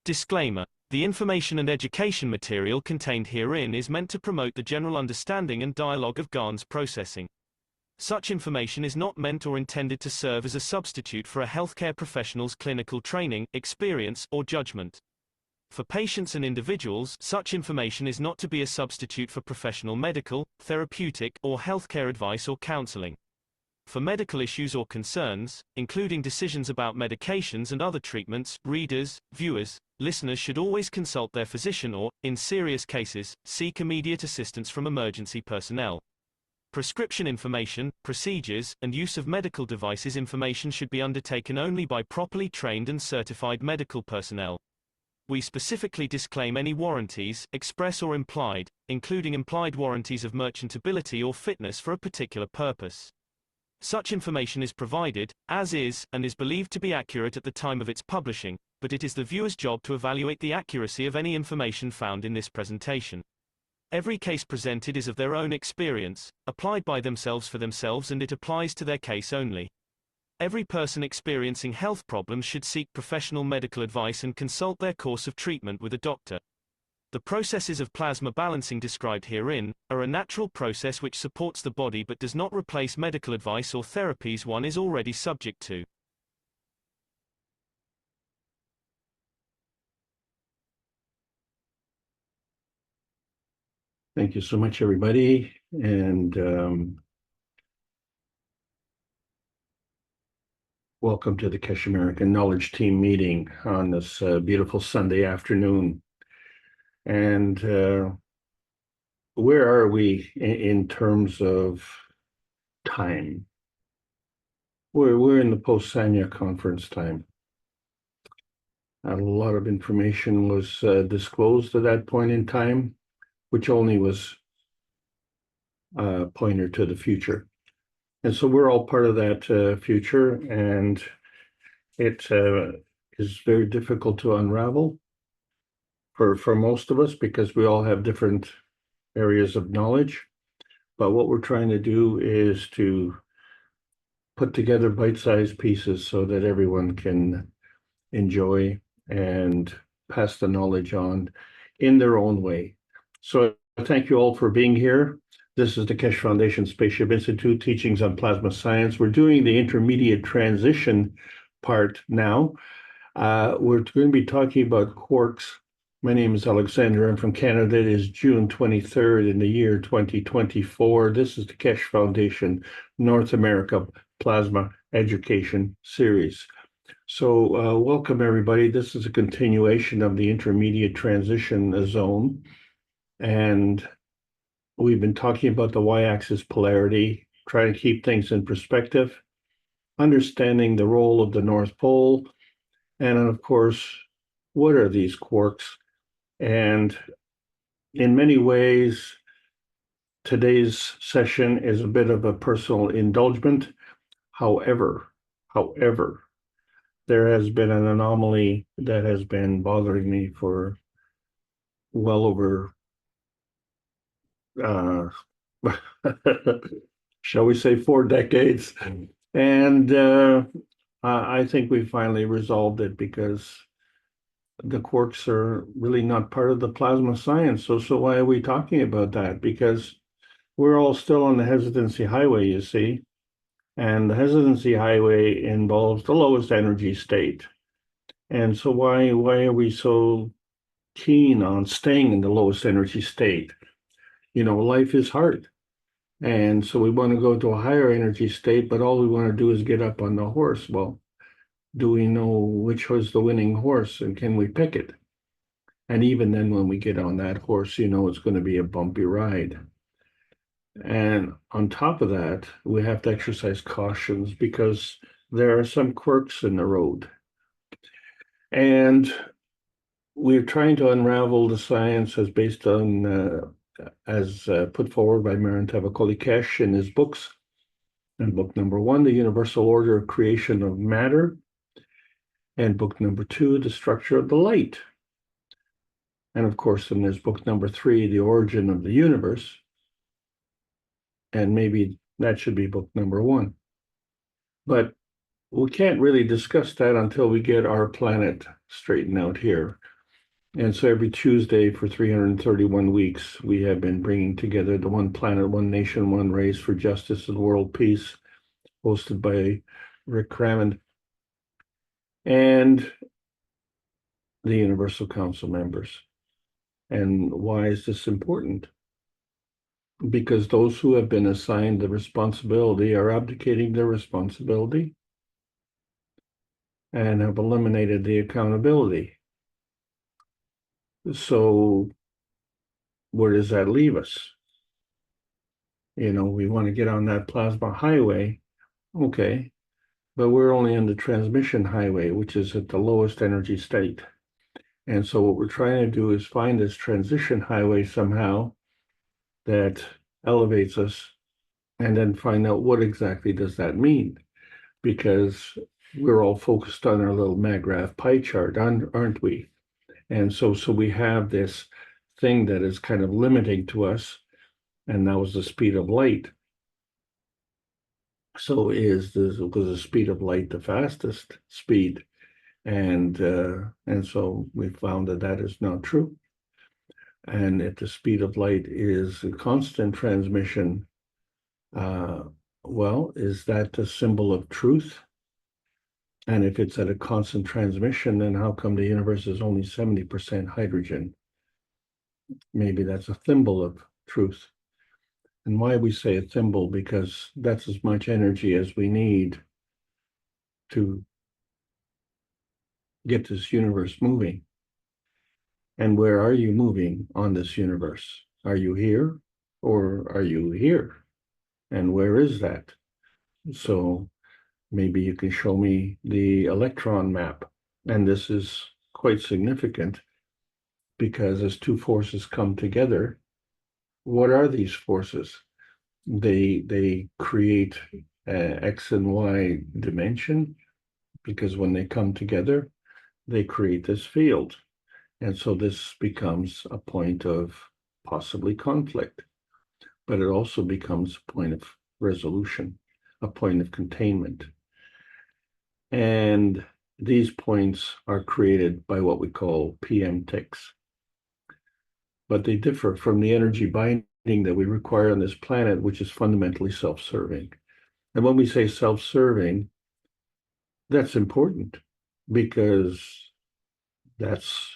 Disclaimer: the information and education material contained herein is meant to promote the general understanding and dialogue of GAN's processing. Such information is not meant or intended to serve as a substitute for a healthcare professional's clinical training, experience, or judgment. For patients and individuals, such information is not to be a substitute for professional medical, therapeutic, or healthcare advice or counseling. For medical issues or concerns, including decisions about medications and other treatments, readers, viewers, listeners should always consult their physician or, in serious cases, seek immediate assistance from emergency personnel. Prescription information, procedures, and use of medical devices information should be undertaken only by properly trained and certified medical personnel. We specifically disclaim any warranties, express or implied, including implied warranties of merchantability or fitness for a particular purpose. Such information is provided, as is, and is believed to be accurate at the time of its publishing, but it is the viewer's job to evaluate the accuracy of any information found in this presentation. Every case presented is of their own experience, applied by themselves for themselves, and it applies to their case only. Every person experiencing health problems should seek professional medical advice and consult their course of treatment with a doctor. The processes of plasma balancing described herein are a natural process which supports the body but does not replace medical advice or therapies one is already subject to. Thank you so much, everybody. And welcome to the Keshe American Knowledge Team meeting on this beautiful Sunday afternoon. And where are we in terms of time? We're in the post-Sanya conference time. A lot of information was disclosed at that point in time, which only was a pointer to the future. And so we're all part of that future, and it is very difficult to unravel for most of us because we all have different areas of knowledge. But what we're trying to do is to put together bite-sized pieces so that everyone can enjoy and pass the knowledge on in their own way. So thank you all for being here. This is the Keshe Foundation Spaceship Institute Teachings on Plasma Science. We're doing the intermediate transition part now. We're going to be talking about quarks. My name is Alexander. I'm from Canada. It is June 23rd in the year 2024. This is the Keshe Foundation North America Plasma Education Series. So welcome, everybody. This is a continuation of the intermediate transition zone. And we've been talking about the y-axis polarity, trying to keep things in perspective, understanding the role of the North Pole, and of course, what are these quarks? And in many ways, today's session is a bit of a personal indulgence. However, there has been an anomaly that has been bothering me for well over shall we say 4 decades, and I think we finally resolved it because the quarks are really not part of the plasma science. So why are we talking about that? Because we're all still on the hesitancy highway, you see, and the hesitancy highway involves the lowest energy state. And so why are we so keen on staying in the lowest energy state? You know, life is hard. And so we want to go to a higher energy state, but all we want to do is get up on the horse. Well, do we know which was the winning horse, and can we pick it? And even then, when we get on that horse, you know, it's going to be a bumpy ride. And on top of that, we have to exercise cautions because there are some quirks in the road. And we're trying to unravel the science as based on as put forward by Marantava Keshe in his books. And book number 1, The Universal Order of Creation of Matter. And book number 2, The Structure of the Light. And of course, then there's book number 3, The Origin of the Universe. And maybe that should be book number 1. But we can't really discuss that until we get our planet straightened out here. And so every Tuesday for 331 weeks, we have been bringing together the One Planet, One Nation, One Race for Justice and World Peace, hosted by Rick Crammond and the Universal Council members. And why is this important? Because those who have been assigned the responsibility are abdicating their responsibility and have eliminated the accountability. So where does that leave us? We want to get on that plasma highway, okay, but we're only on the transmission highway, which is at the lowest energy state. And so what we're trying to do is find this transition highway somehow that elevates us, and then find out what exactly does that mean, because we're all focused on our little MAGRAPH pie chart, aren't we? And so we have this thing that is kind of limiting to us, and that was the speed of light. So was the speed of light the fastest speed? And so we found that is not true. And if the speed of light is a constant transmission, well, is that a symbol of truth? And if it's at a constant transmission, then how come the universe is only 70% hydrogen? Maybe that's a thimble of truth. And why we say a thimble? Because that's as much energy as we need to get this universe moving. And where are you moving on this universe? Are you here or are you here? And where is that? So maybe you can show me the electron map. And this is quite significant because as two forces come together, what are these forces? They create X and Y dimension, because when they come together, they create this field. And so this becomes a point of possibly conflict, but it also becomes a point of resolution, a point of containment. And these points are created by what we call PM ticks. But they differ from the energy binding that we require on this planet, which is fundamentally self-serving. And when we say self-serving, that's important because that's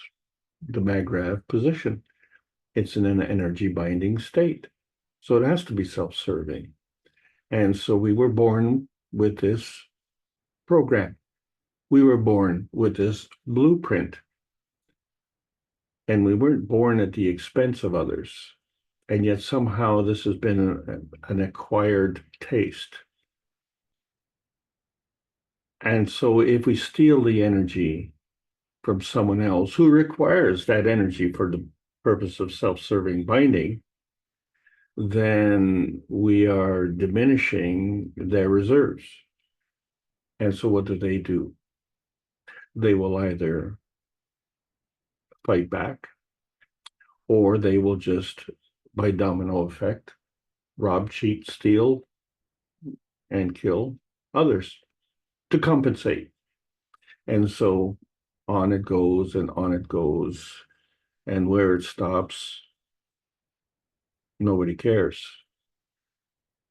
the MAGRAPH position. It's in an energy binding state. So it has to be self-serving. And so we were born with this program. We were born with this blueprint. And we weren't born at the expense of others. And yet somehow this has been an acquired taste. And so if we steal the energy from someone else who requires that energy for the purpose of self-serving binding, then we are diminishing their reserves. And so what do? They will either fight back, or they will just, by domino effect, rob, cheat, steal, and kill others to compensate. And so on it goes and on it goes. And where it stops, nobody cares.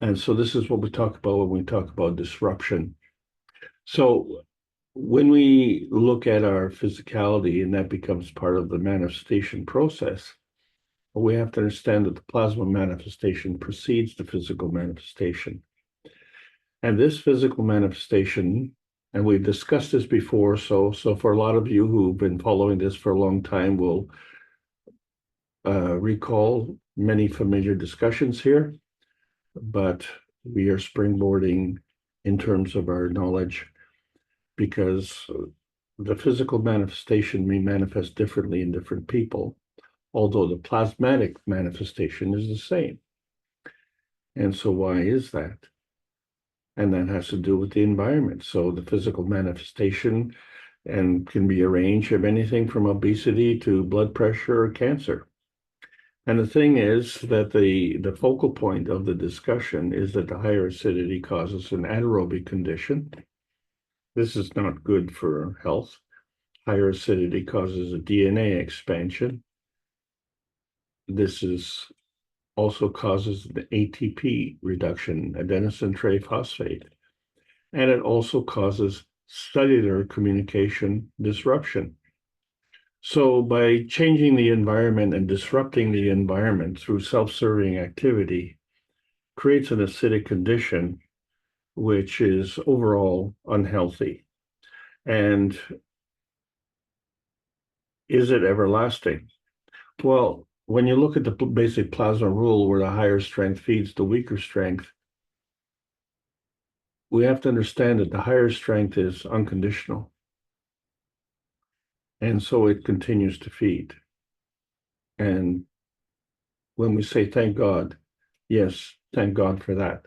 And so this is what we talk about when we talk about disruption. So when we look at our physicality and that becomes part of the manifestation process, we have to understand that the plasma manifestation precedes the physical manifestation. And this physical manifestation, and we've discussed this before, so for a lot of you who've been following this for a long time will recall many familiar discussions here, but we are springboarding in terms of our knowledge, because the physical manifestation may manifest differently in different people, although the plasmatic manifestation is the same. And so why is that? And that has to do with the environment. So the physical manifestation and can be a range of anything from obesity to blood pressure or cancer. And the thing is that the focal point of the discussion is that the higher acidity causes an anaerobic condition. This is not good for health. Higher acidity causes a DNA expansion. This also causes the ATP reduction, adenosine triphosphate, and it also causes cellular communication disruption. So by changing the environment and disrupting the environment through self-serving activity creates an acidic condition which is overall unhealthy. And is it everlasting? Well, when you look at the basic plasma rule where the higher strength feeds the weaker strength, we have to understand that the higher strength is unconditional. And so it continues to feed. And when we say thank God, yes, thank God for that,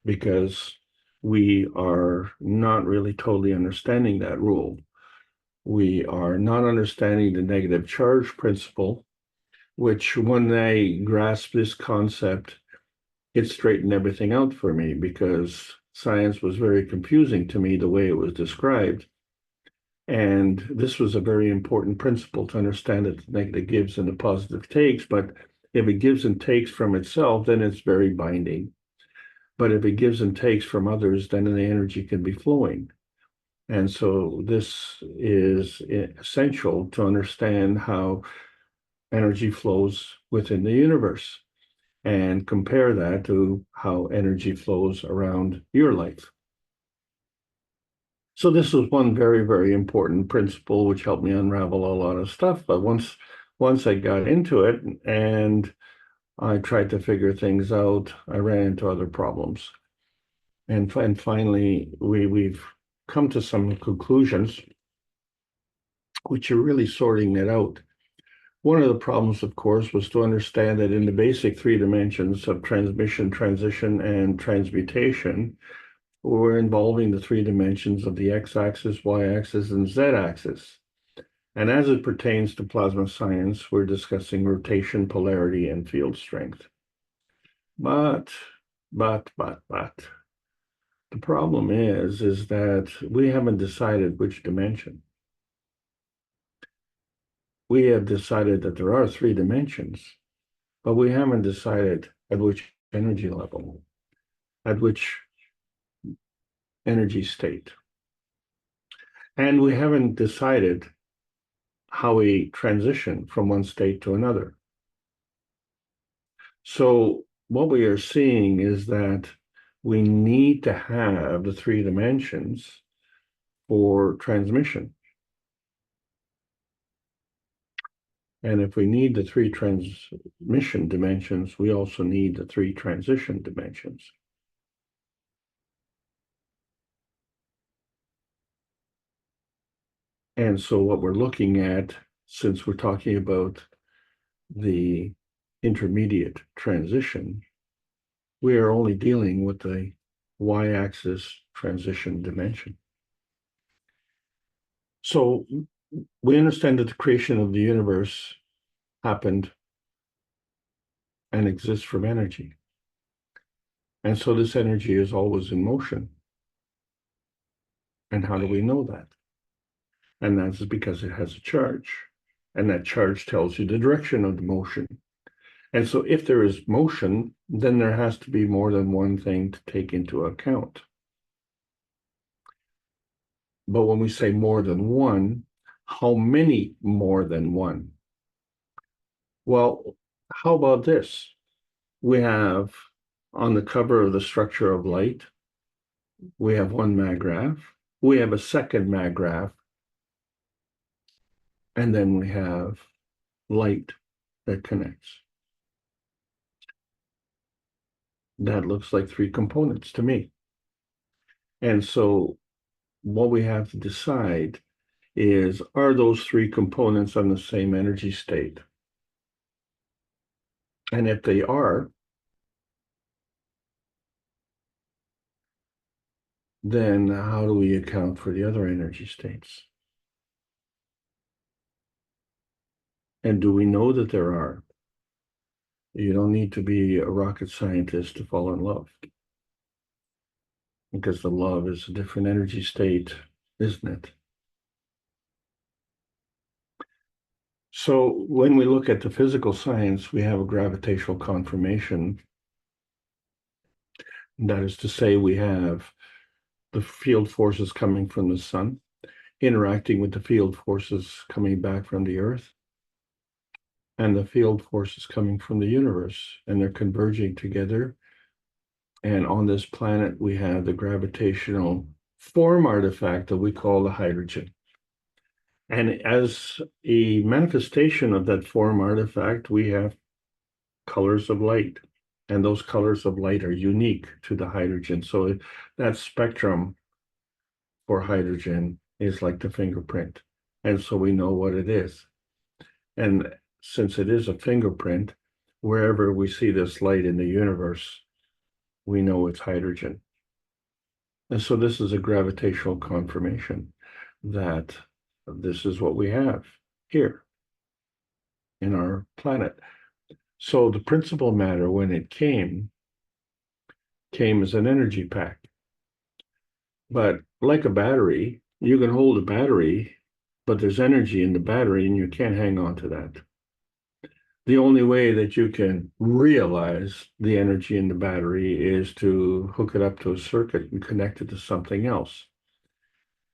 because we are not really totally understanding that rule. We are not understanding the negative charge principle, which when I grasped this concept, it straightened everything out for me because science was very confusing to me the way it was described. And this was a very important principle to understand that the negative gives and the positive takes. But if it gives and takes from itself, then it's very binding. But if it gives and takes from others, then the energy can be flowing. And so this is essential to understand how energy flows within the universe and compare that to how energy flows around your life. So this was one very, very important principle which helped me unravel a lot of stuff. But once I got into it and I tried to figure things out, I ran into other problems. And finally, we've come to some conclusions which are really sorting it out. One of the problems, of course, was to understand that in the basic three dimensions of transmission, transition, and transmutation, we're involving the three dimensions of the x-axis, y-axis, and z-axis. And as it pertains to plasma science, we're discussing rotation, polarity, and field strength. But, the problem is that we haven't decided which dimension. We have decided that there are three dimensions, but we haven't decided at which energy level, at which energy state. And we haven't decided how we transition from one state to another. So what we are seeing is that we need to have the three dimensions for transmission. And if we need the three transmission dimensions, we also need the three transition dimensions. And so what we're looking at, since we're talking about the intermediate transition, we are only dealing with the y-axis transition dimension. So we understand that the creation of the universe happened and exists from energy. And so this energy is always in motion. And how do we know that? And that's because it has a charge. And that charge tells you the direction of the motion. And so if there is motion, then there has to be more than one thing to take into account. But when we say more than one, how many more than one? Well, how about this? We have on the cover of the structure of light, we have one maggraph, we have a second maggraph, and then we have light that connects. That looks like three components to me. And so what we have to decide is, are those three components on the same energy state? And if they are, then how do we account for the other energy states? And do we know that there are? You don't need to be a rocket scientist to fall in love, because the love is a different energy state, isn't it? So when we look at the physical science, we have a gravitational confirmation. That is to say, we have the field forces coming from the sun, interacting with the field forces coming back from the Earth, and the field forces coming from the universe, and they're converging together. And on this planet, we have the gravitational form artifact that we call the hydrogen. And as a manifestation of that form artifact, we have colors of light. And those colors of light are unique to the hydrogen. So that spectrum for hydrogen is like the fingerprint. And so we know what it is. And since it is a fingerprint, wherever we see this light in the universe, we know it's hydrogen. And so this is a gravitational confirmation that this is what we have here in our planet. So the principal matter, when it came as an energy pack. But like a battery, you can hold a battery, but there's energy in the battery and you can't hang on to that. The only way that you can realize the energy in the battery is to hook it up to a circuit and connect it to something else.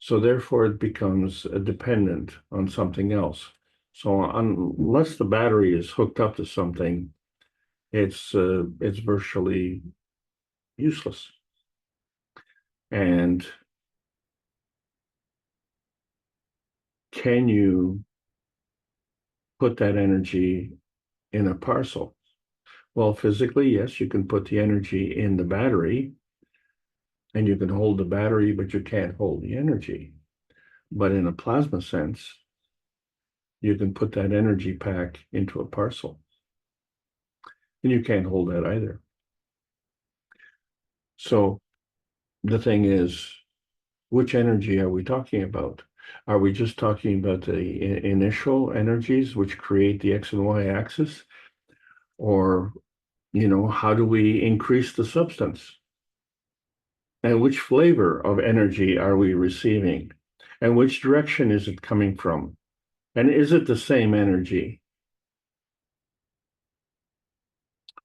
So therefore, it becomes dependent on something else. So unless the battery is hooked up to something, it's virtually useless. And can you put that energy in a parcel? Well, physically, yes, you can put the energy in the battery and you can hold the battery, but you can't hold the energy. But in a plasma sense, you can put that energy pack into a parcel and you can't hold that either. So the thing is, which energy are we talking about? Are we just talking about the initial energies which create the X and Y axis? Or, how do we increase the substance? And which flavor of energy are we receiving? And which direction is it coming from? And is it the same energy?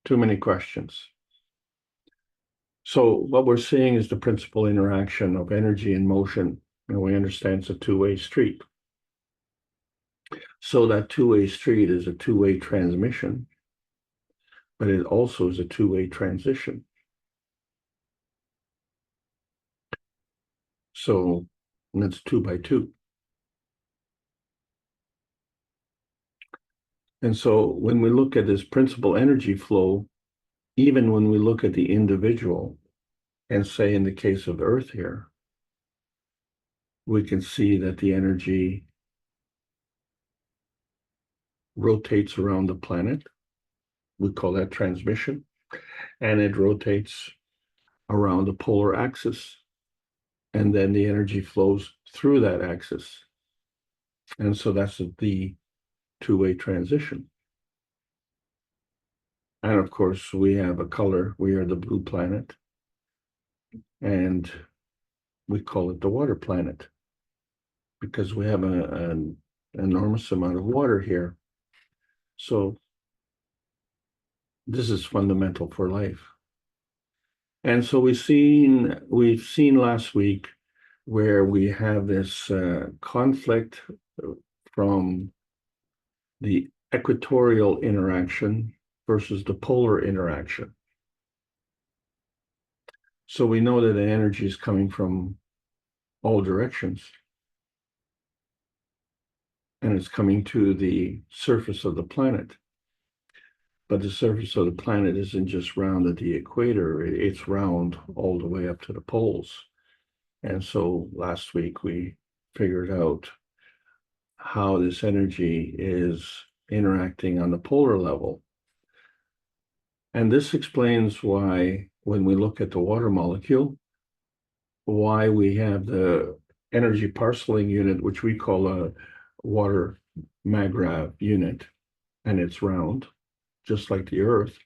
Too many questions. So what we're seeing is the principal interaction of energy and motion, and we understand it's a two-way street. So that two-way street is a two-way transmission, but it also is a two-way transition. So that's 2 by 2. And so when we look at this principal energy flow, even when we look at the individual, and say in the case of Earth here, we can see that the energy rotates around the planet. We call that transmission. And it rotates around the polar axis. And then the energy flows through that axis. And so that's the two-way transition. And of course, we have a color. We are the blue planet. And we call it the water planet because we have an enormous amount of water here. So this is fundamental for life. And so we've seen last week where we have this conflict from the equatorial interaction versus the polar interaction. So we know that the energy is coming from all directions. And it's coming to the surface of the planet. But the surface of the planet isn't just round at the equator, it's round all the way up to the poles. And so last week we figured out how this energy is interacting on the polar level. And this explains why, when we look at the water molecule, why we have the energy parceling unit, which we call a water magrav unit, and it's round, just like the Earth,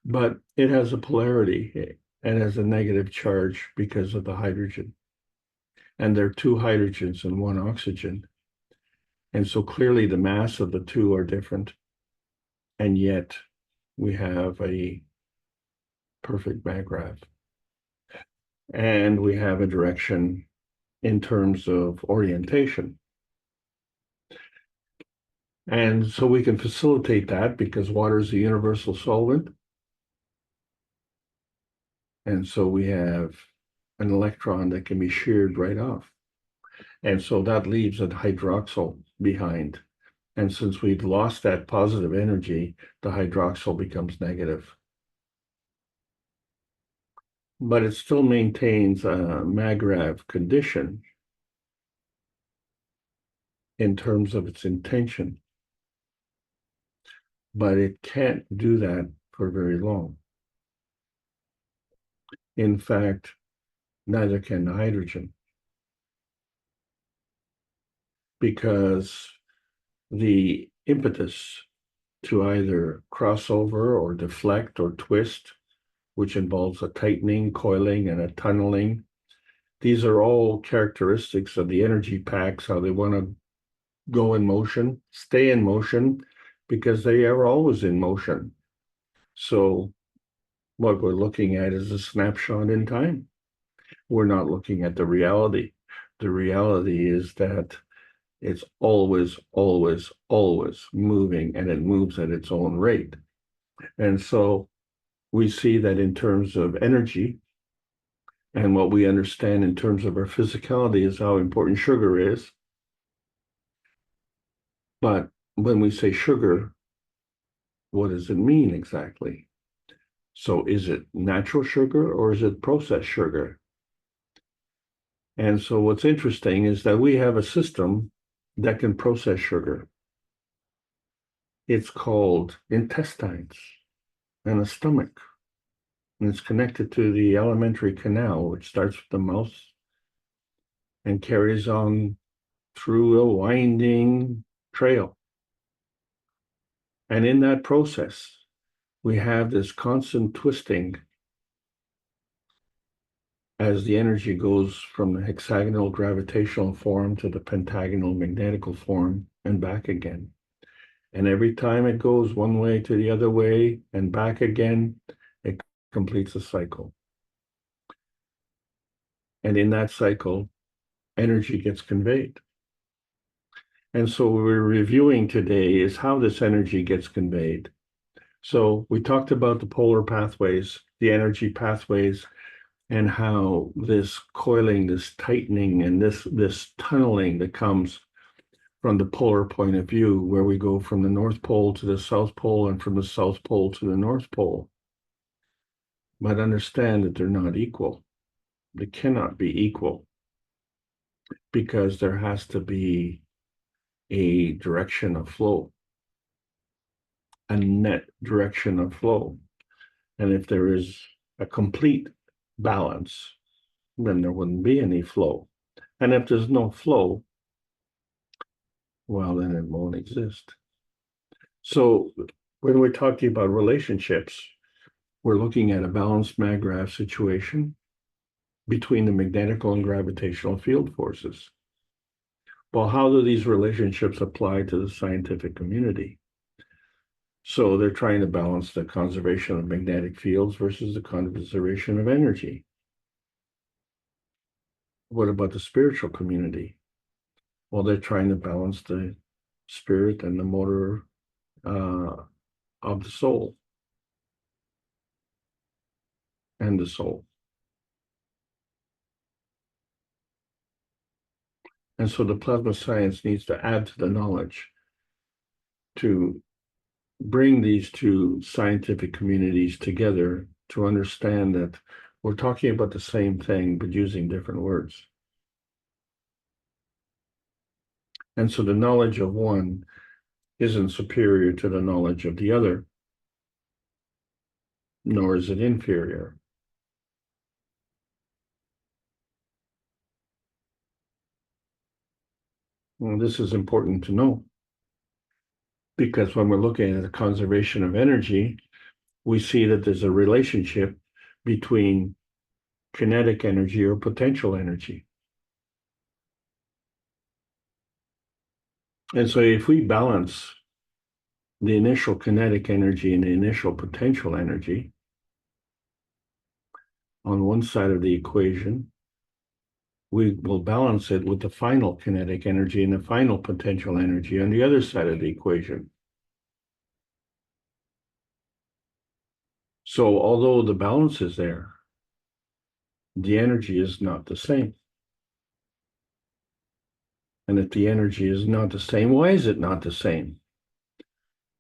but it has a polarity and has a negative charge because of the hydrogen. And there are two hydrogens and one oxygen. And so clearly the mass of the two are different. And yet we have a perfect backgraph. And we have a direction in terms of orientation. And so we can facilitate that because water is a universal solvent. And so we have an electron that can be sheared right off. And so that leaves a hydroxyl behind. And since we've lost that positive energy, the hydroxyl becomes negative. But it still maintains a Magrav condition in terms of its intention. But it can't do that for very long. In fact, neither can the hydrogen, because the impetus to either cross over or deflect or twist, which involves a tightening, coiling, and a tunneling, these are all characteristics of the energy packs, how they want to go in motion, stay in motion, because they are always in motion. So what we're looking at is a snapshot in time. We're not looking at the reality. The reality is that it's always, always, always moving, and it moves at its own rate. And so we see that in terms of energy, and what we understand in terms of our physicality is how important sugar is. But when we say sugar, what does it mean exactly? So is it natural sugar or is it processed sugar? And so what's interesting is that we have a system that can process sugar. It's called intestines and a stomach. And it's connected to the alimentary canal, which starts with the mouth and carries on through a winding trail. And in that process, we have this constant twisting as the energy goes from the hexagonal gravitational form to the pentagonal magnetical form and back again. And every time it goes one way to the other way and back again, it completes a cycle. And in that cycle, energy gets conveyed. And so what we're reviewing today is how this energy gets conveyed. So we talked about the polar pathways, the energy pathways, and how this coiling, this tightening, and this tunneling that comes from the polar point of view, where we go from the North Pole to the South Pole and from the South Pole to the North Pole. But understand that they're not equal. They cannot be equal because there has to be a direction of flow, a net direction of flow. And if there is a complete balance, then there wouldn't be any flow. And if there's no flow, well, then it won't exist. So when we're talking about relationships, we're looking at a balanced Magrav situation between the magnetical and gravitational field forces. Well, how do these relationships apply to the scientific community? So they're trying to balance the conservation of magnetic fields versus the conservation of energy. What about the spiritual community? Well, they're trying to balance the spirit and the motor of the soul and the soul. And so the plasma science needs to add to the knowledge to bring these two scientific communities together to understand that we're talking about the same thing, but using different words. And so the knowledge of one isn't superior to the knowledge of the other, nor is it inferior. Well, this is important to know because when we're looking at the conservation of energy, we see that there's a relationship between kinetic energy or potential energy. And so if we balance the initial kinetic energy and the initial potential energy on one side of the equation, we will balance it with the final kinetic energy and the final potential energy on the other side of the equation. So although the balance is there, the energy is not the same. And if the energy is not the same, why is it not the same?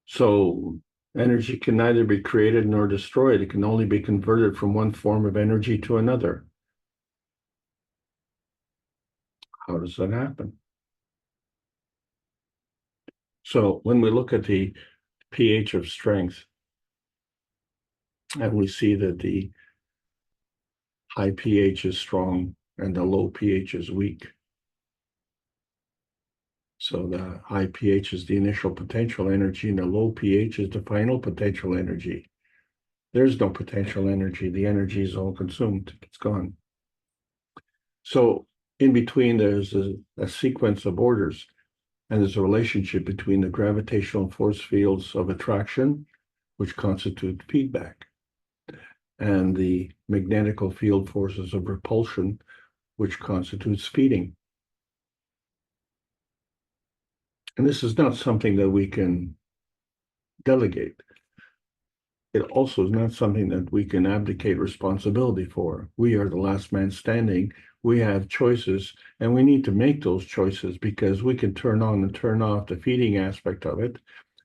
So energy can neither be created nor destroyed. It can only be converted from one form of energy to another. How does that happen? So when we look at the pH of strength, and we see that the high pH is strong and the low pH is weak. So the high pH is the initial potential energy and the low pH is the final potential energy. There's no potential energy. The energy is all consumed. It's gone. So in between, there's a sequence of orders, and there's a relationship between the gravitational force fields of attraction, which constitute feedback, and the magnetical field forces of repulsion, which constitutes feeding. And this is not something that we can delegate. It also is not something that we can abdicate responsibility for. We are the last man standing. We have choices, and we need to make those choices because we can turn on and turn off the feeding aspect of it.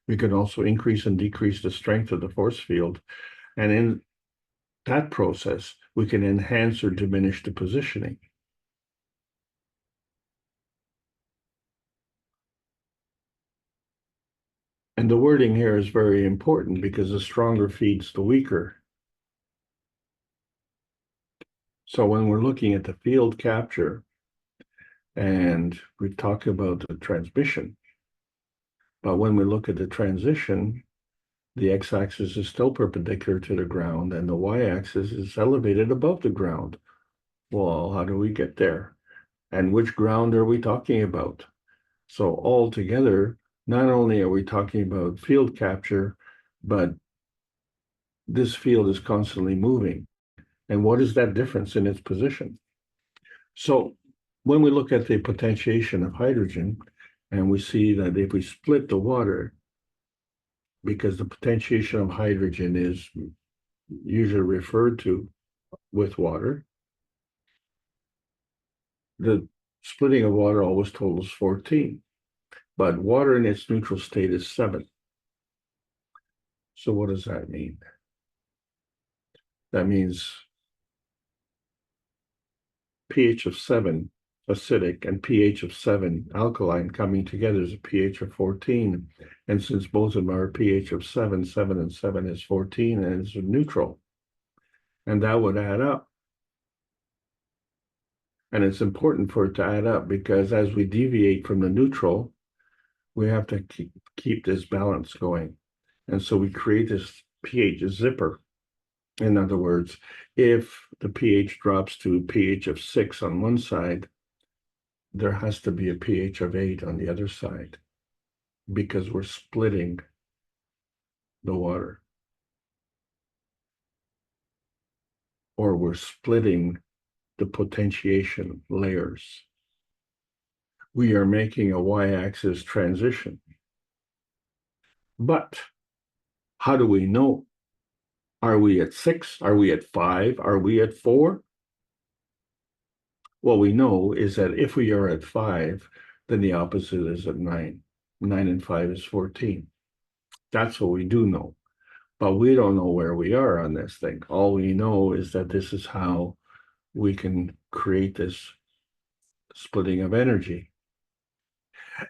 We can also increase and decrease the strength of the force field. And in that process, we can enhance or diminish the positioning. And the wording here is very important because the stronger feeds the weaker. So when we're looking at the field capture and we talk about the transmission, but when we look at the transition, the x-axis is still perpendicular to the ground and the y-axis is elevated above the ground. Well, how do we get there? And which ground are we talking about? So altogether, not only are we talking about field capture, but this field is constantly moving. And what is that difference in its position? So when we look at the potentiation of hydrogen, and we see that if we split the water, because the potentiation of hydrogen is usually referred to with water, the splitting of water always totals 14, but water in its neutral state is 7. So what does that mean? That means pH of 7 acidic and pH of 7 alkaline coming together is a pH of 14. And since both of them are pH of 7, 7 and 7 is 14 and it's neutral. And that would add up. And it's important for it to add up because as we deviate from the neutral, we have to keep this balance going. And so we create this pH zipper. In other words, if the pH drops to a pH of 6 on one side, there has to be a pH of 8 on the other side because we're splitting the water. Or we're splitting the potentiation layers. We are making a y-axis transition. But how do we know? Are we at 6? Are we at 5? Are we at 4? What we know is that if we are at 5, then the opposite is at 9. 9 and 5 is 14. That's what we do know. But we don't know where we are on this thing. All we know is that this is how we can create this splitting of energy.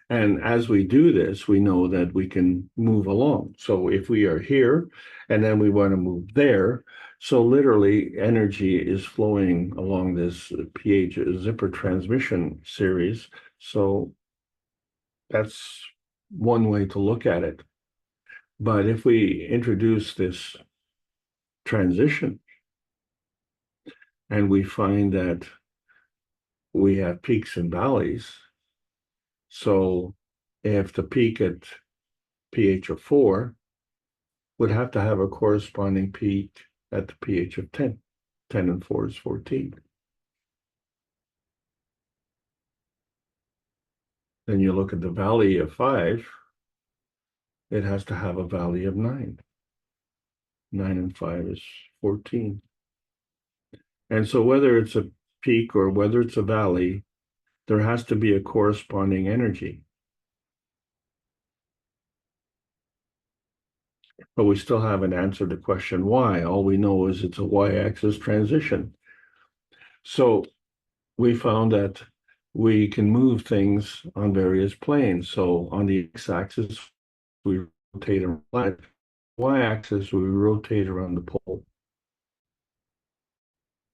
And as we do this, we know that we can move along. So if we are here and then we want to move there, so literally energy is flowing along this pH zipper transmission series. So that's one way to look at it. But if we introduce this transition and we find that we have peaks and valleys, so if the peak at pH of 4 would have to have a corresponding peak at the pH of 10. 10 and 4 is 14. Then you look at the valley of 5, it has to have a valley of 9. 9 and 5 is 14. And so whether it's a peak or whether it's a valley, there has to be a corresponding energy. But we still haven't answered the question why. All we know is it's a y-axis transition. So we found that we can move things on various planes. So on the x-axis, we rotate around the planet. Y-axis, we rotate around the pole.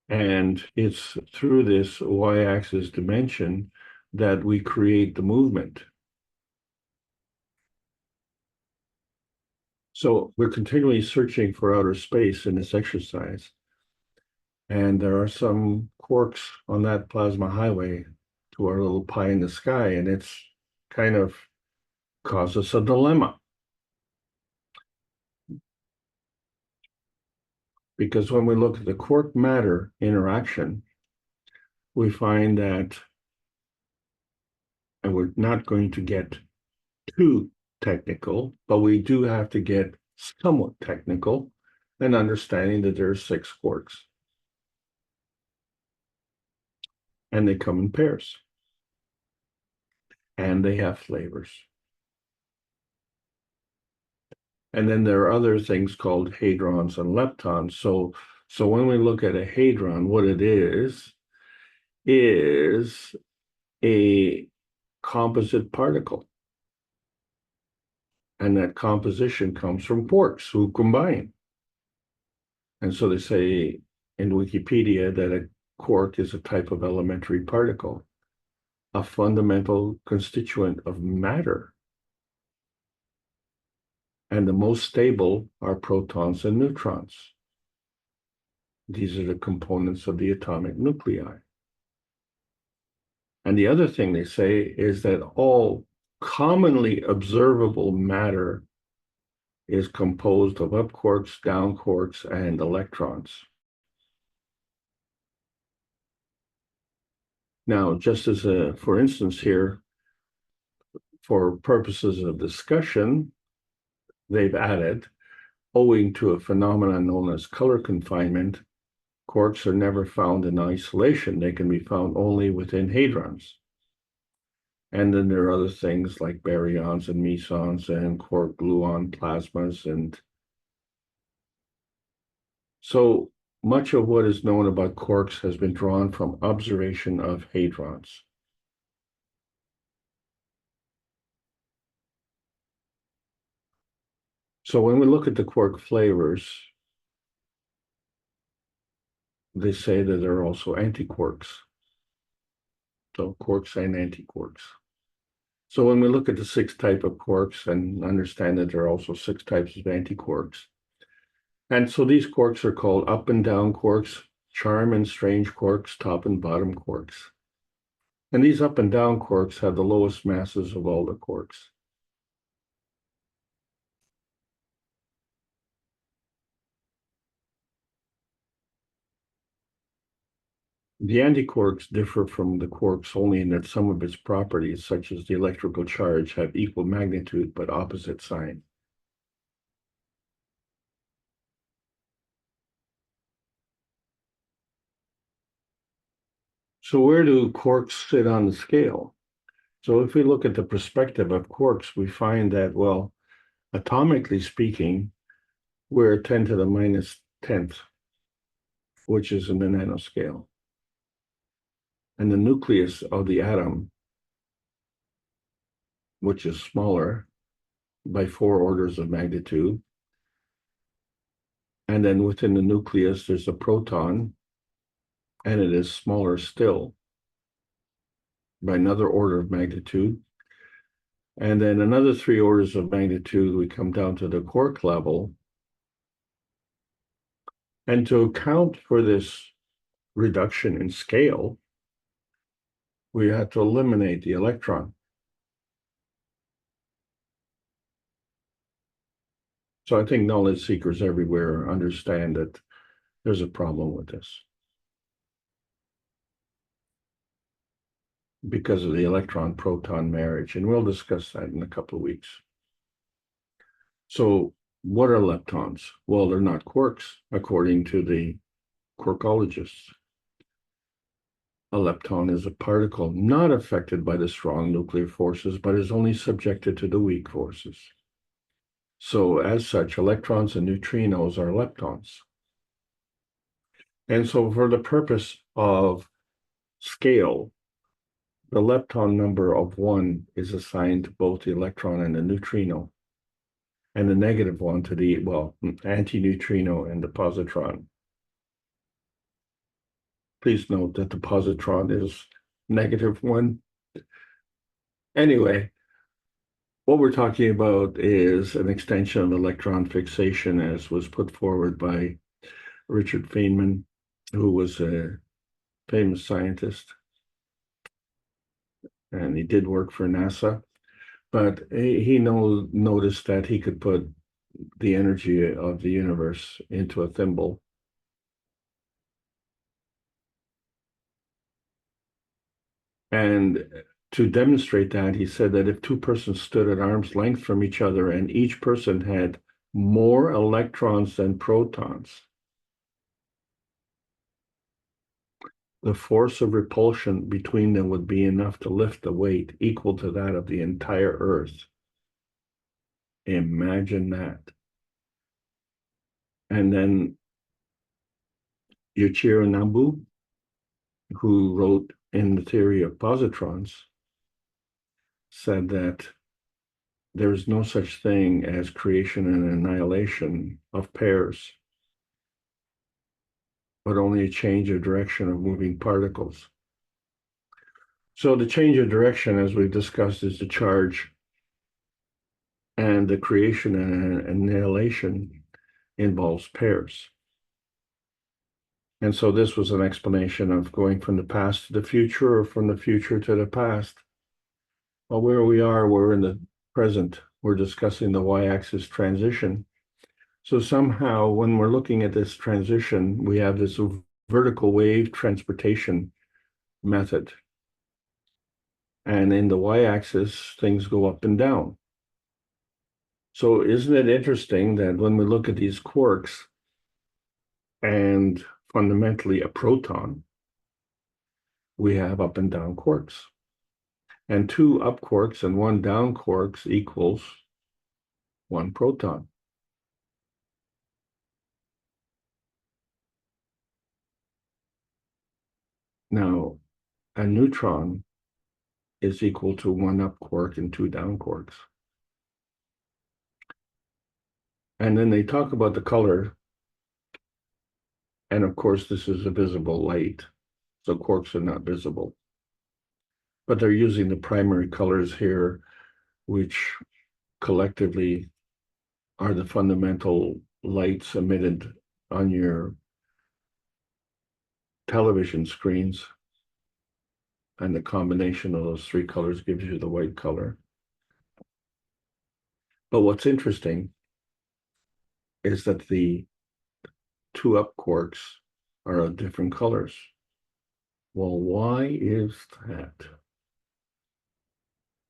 And it's through this y-axis dimension that we create the movement. So we're continually searching for outer space in this exercise. And there are some quarks on that plasma highway to our little pie in the sky, and it's kind of caused us a dilemma. Because when we look at the quark matter interaction, we find that, and we're not going to get too technical, but we do have to get somewhat technical in understanding that there are 6 quarks. And they come in pairs. And they have flavors. And then there are other things called hadrons and leptons. So when we look at a hadron, what it is a composite particle. And that composition comes from quarks who combine. And so they say in Wikipedia that a quark is a type of elementary particle, a fundamental constituent of matter. And the most stable are protons and neutrons. These are the components of the atomic nuclei. And the other thing they say is that all commonly observable matter is composed of up quarks, down quarks, and electrons. Now, just as for instance here, for purposes of discussion, they've added, owing to a phenomenon known as color confinement, quarks are never found in isolation. They can be found only within hadrons. And then there are other things like baryons and mesons and quark-gluon plasmas. And so much of what is known about quarks has been drawn from observation of hadrons. So when we look at the quark flavors, they say that there are also antiquarks. So quarks and antiquarks. So when we look at the 6 types of quarks and understand that there are also 6 types of antiquarks. And so these quarks are called up and down quarks, charm and strange quarks, top and bottom quarks. And these up and down quarks have the lowest masses of all the quarks. The antiquarks differ from the quarks only in that some of its properties, such as the electrical charge, have equal magnitude but opposite sign. So where do quarks sit on the scale? So if we look at the perspective of quarks, we find that, well, atomically speaking, we're 10 to the minus 10th, which is in the nanoscale. And the nucleus of the atom, which is smaller by 4 orders of magnitude. And then within the nucleus, there's a proton, and it is smaller still by another order of magnitude. And then another 3 orders of magnitude, we come down to the quark level. And to account for this reduction in scale, we had to eliminate the electron. So I think knowledge seekers everywhere understand that there's a problem with this because of the electron-proton marriage, and we'll discuss that in a couple of weeks. So what are leptons? Well, they're not quarks, according to the quarkologists. A lepton is a particle not affected by the strong nuclear forces, but is only subjected to the weak forces. So as such, electrons and neutrinos are leptons. And so for the purpose of scale, the lepton number of 1 is assigned to both the electron and the neutrino, and the negative 1 to the, well, antineutrino and the positron. Please note that the positron is -1. Anyway, what we're talking about is an extension of electron fixation, as was put forward by Richard Feynman, who was a famous scientist, and he did work for NASA. But he noticed that he could put the energy of the universe into a thimble. And to demonstrate that, he said that if two persons stood at arm's length from each other and each person had more electrons than protons, the force of repulsion between them would be enough to lift the weight equal to that of the entire Earth. Imagine that. And then Yuichiro Nambu, who wrote In the Theory of Positrons, said that there is no such thing as creation and annihilation of pairs, but only a change of direction of moving particles. So the change of direction, as we've discussed, is the charge, and the creation and annihilation involves pairs. And so this was an explanation of going from the past to the future, or from the future to the past. Well, where we are, we're in the present. We're discussing the y-axis transition. So somehow, when we're looking at this transition, we have this vertical wave transportation method. And in the y-axis, things go up and down. So isn't it interesting that when we look at these quarks, and fundamentally a proton, we have up and down quarks. And 2 up quarks and 1 down quarks equals 1 proton. Now, a neutron is equal to 1 up quark and 2 down quarks. And then they talk about the color. And of course, this is a visible light, so quarks are not visible. But they're using the primary colors here, which collectively are the fundamental lights emitted on your television screens. And the combination of those 3 colors gives you the white color. But what's interesting is that the 2 up quarks are of different colors. Well, why is that?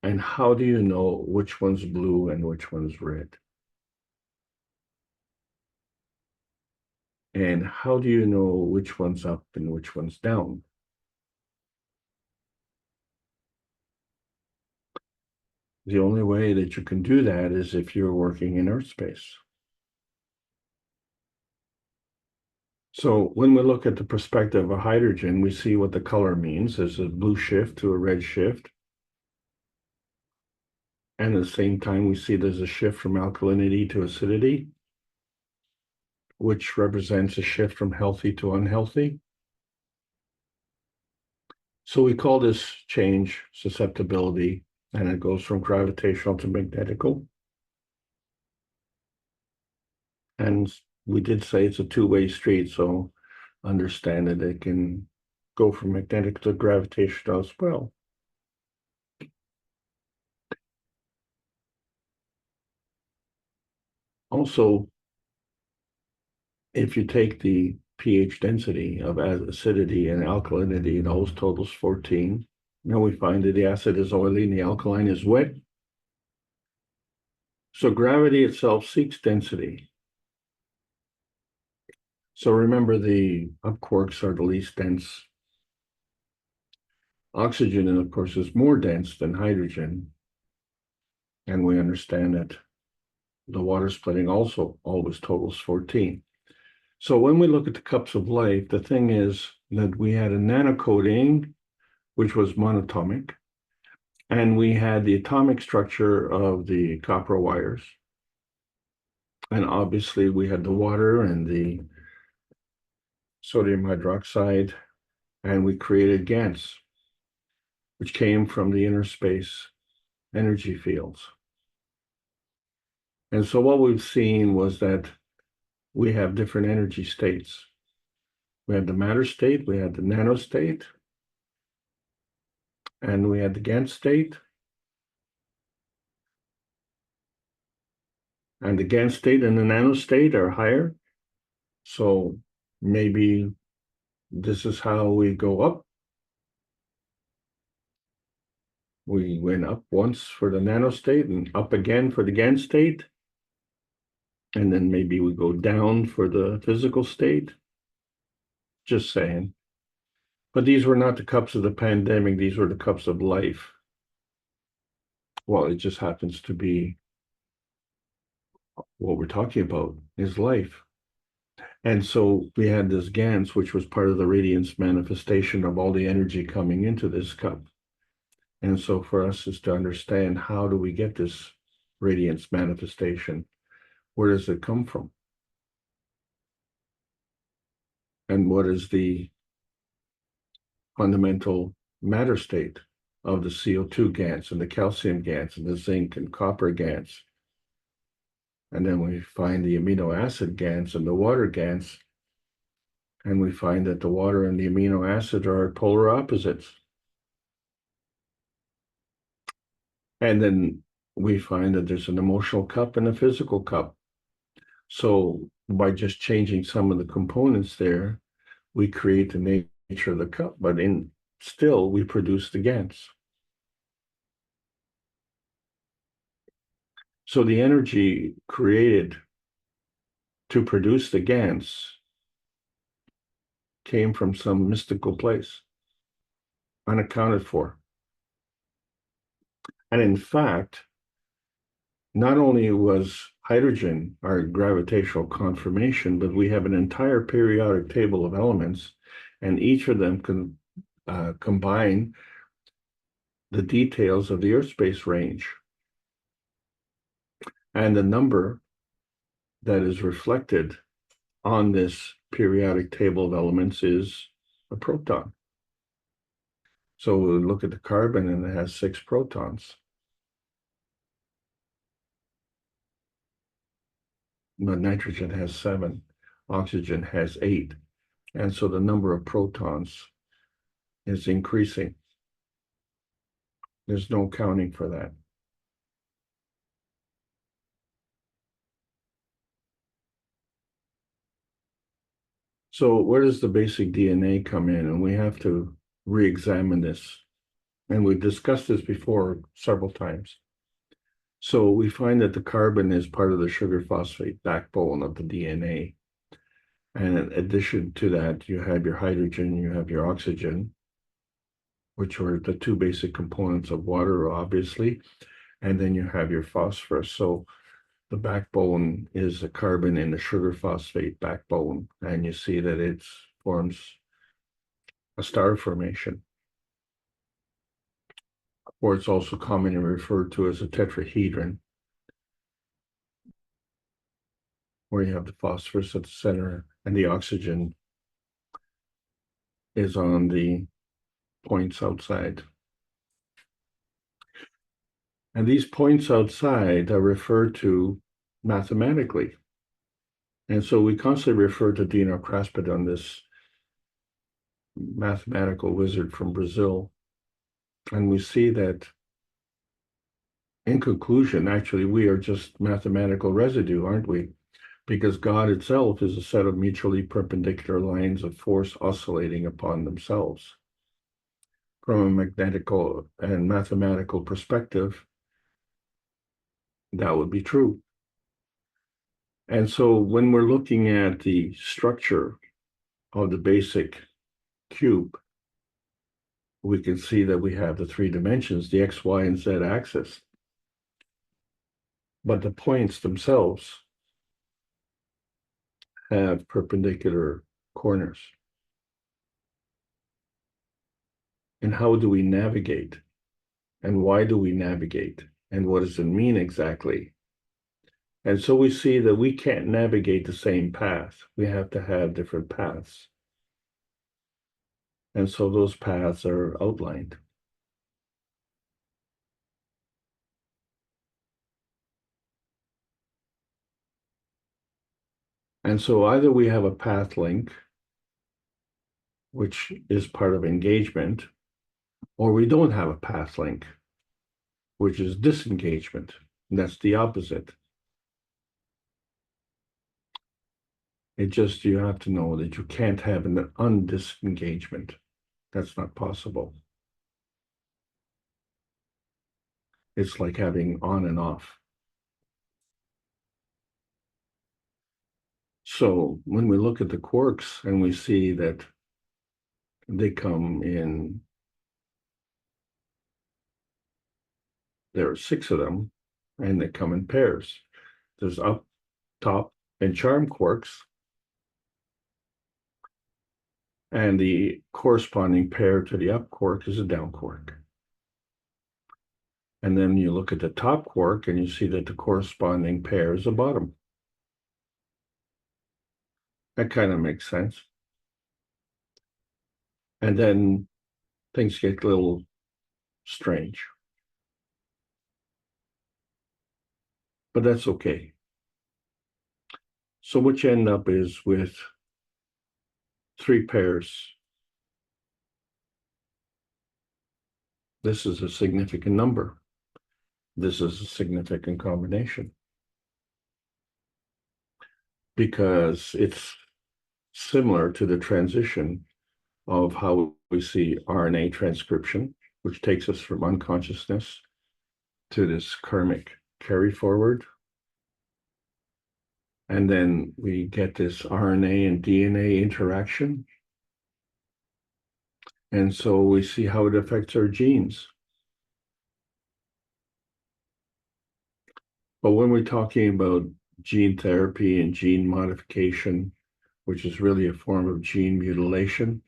And how do you know which one's blue and which one's red? And how do you know which one's up and which one's down? The only way that you can do that is if you're working in Earth space. So when we look at the perspective of hydrogen, we see what the color means. There's a blue shift to a red shift. And at the same time, we see there's a shift from alkalinity to acidity, which represents a shift from healthy to unhealthy. So we call this change susceptibility, and it goes from gravitational to magnetical. And we did say it's a two-way street, so understand that it can go from magnetic to gravitational as well. Also, if you take the pH density of acidity and alkalinity, those totals 14. Now we find that the acid is oily and the alkaline is wet. So gravity itself seeks density. So remember, the up quarks are the least dense. Oxygen, and of course, is more dense than hydrogen. And we understand that the water splitting also always totals 14. So when we look at the cups of life, the thing is that we had a nanocoating, which was monatomic, and we had the atomic structure of the copper wires. And obviously we had the water and the sodium hydroxide, and we created GANs, which came from the inner space energy fields. And so what we've seen was that we have different energy states. We had the matter state, we had the nano state, and we had the GAN state. And the GAN state and the nano state are higher. So maybe this is how we go up. We went up once for the nano state and up again for the GAN state. And then maybe we go down for the physical state. Just saying. But these were not the cups of the pandemic. These were the cups of life. Well, it just happens to be what we're talking about is life. And so we had this GANs, which was part of the radiance manifestation of all the energy coming into this cup. And so for us is to understand, how do we get this radiance manifestation? Where does it come from? And what is the fundamental matter state of the CO2 GANs and the calcium GANs and the zinc and copper GANs? And then we find the amino acid GANs and the water GANs, and we find that the water and the amino acid are polar opposites. And then we find that there's an emotional cup and a physical cup. So by just changing some of the components there, we create the nature of the cup, but still we produce the GANs. So the energy created to produce the GANs came from some mystical place, unaccounted for. And in fact, not only was hydrogen our gravitational confirmation, but we have an entire periodic table of elements, and each of them can combine the details of the Earth space range. And the number that is reflected on this periodic table of elements is a proton. So we look at the carbon and it has 6 protons. But nitrogen has 7, oxygen has 8. And so the number of protons is increasing. There's no accounting for that. So where does the basic DNA come in? And we have to re-examine this. And we've discussed this before several times. So we find that the carbon is part of the sugar phosphate backbone of the DNA. And in addition to that, you have your hydrogen, you have your oxygen, which are the 2 basic components of water, obviously. And then you have your phosphorus. So the backbone is the carbon in the sugar phosphate backbone. And you see that it forms a star formation. Or it's also commonly referred to as a tetrahedron, where you have the phosphorus at the center and the oxygen is on the points outside. And these points outside are referred to mathematically. And so we constantly refer to Dino Kraspedon, this mathematical wizard from Brazil. And we see that in conclusion, actually, we are just mathematical residue, aren't we? Because God itself is a set of mutually perpendicular lines of force oscillating upon themselves. From a magnetical and mathematical perspective, that would be true. And so when we're looking at the structure of the basic cube, we can see that we have the three dimensions, the X, Y, and Z axis. But the points themselves have perpendicular corners. And how do we navigate? And why do we navigate? And what does it mean exactly? And so we see that we can't navigate the same path. We have to have different paths. And so those paths are outlined. And so either we have a path link, which is part of engagement, or we don't have a path link, which is disengagement. And that's the opposite. It just, you have to know that you can't have an undisengagement. That's not possible. It's like having on and off. So when we look at the quarks and we see that they come in, there are 6 of them, and they come in pairs. There's up, top, and charm quarks, and the corresponding pair to the up quark is a down quark. And then you look at the top quark and you see that the corresponding pair is a bottom. That kind of makes sense. And then things get a little strange. But that's okay. So what you end up is with 3 pairs. This is a significant number. This is a significant combination. Because it's similar to the transition of how we see RNA transcription, which takes us from unconsciousness to this karmic carry forward. And then we get this RNA and DNA interaction. And so we see how it affects our genes. But when we're talking about gene therapy and gene modification, which is really a form of gene mutilation,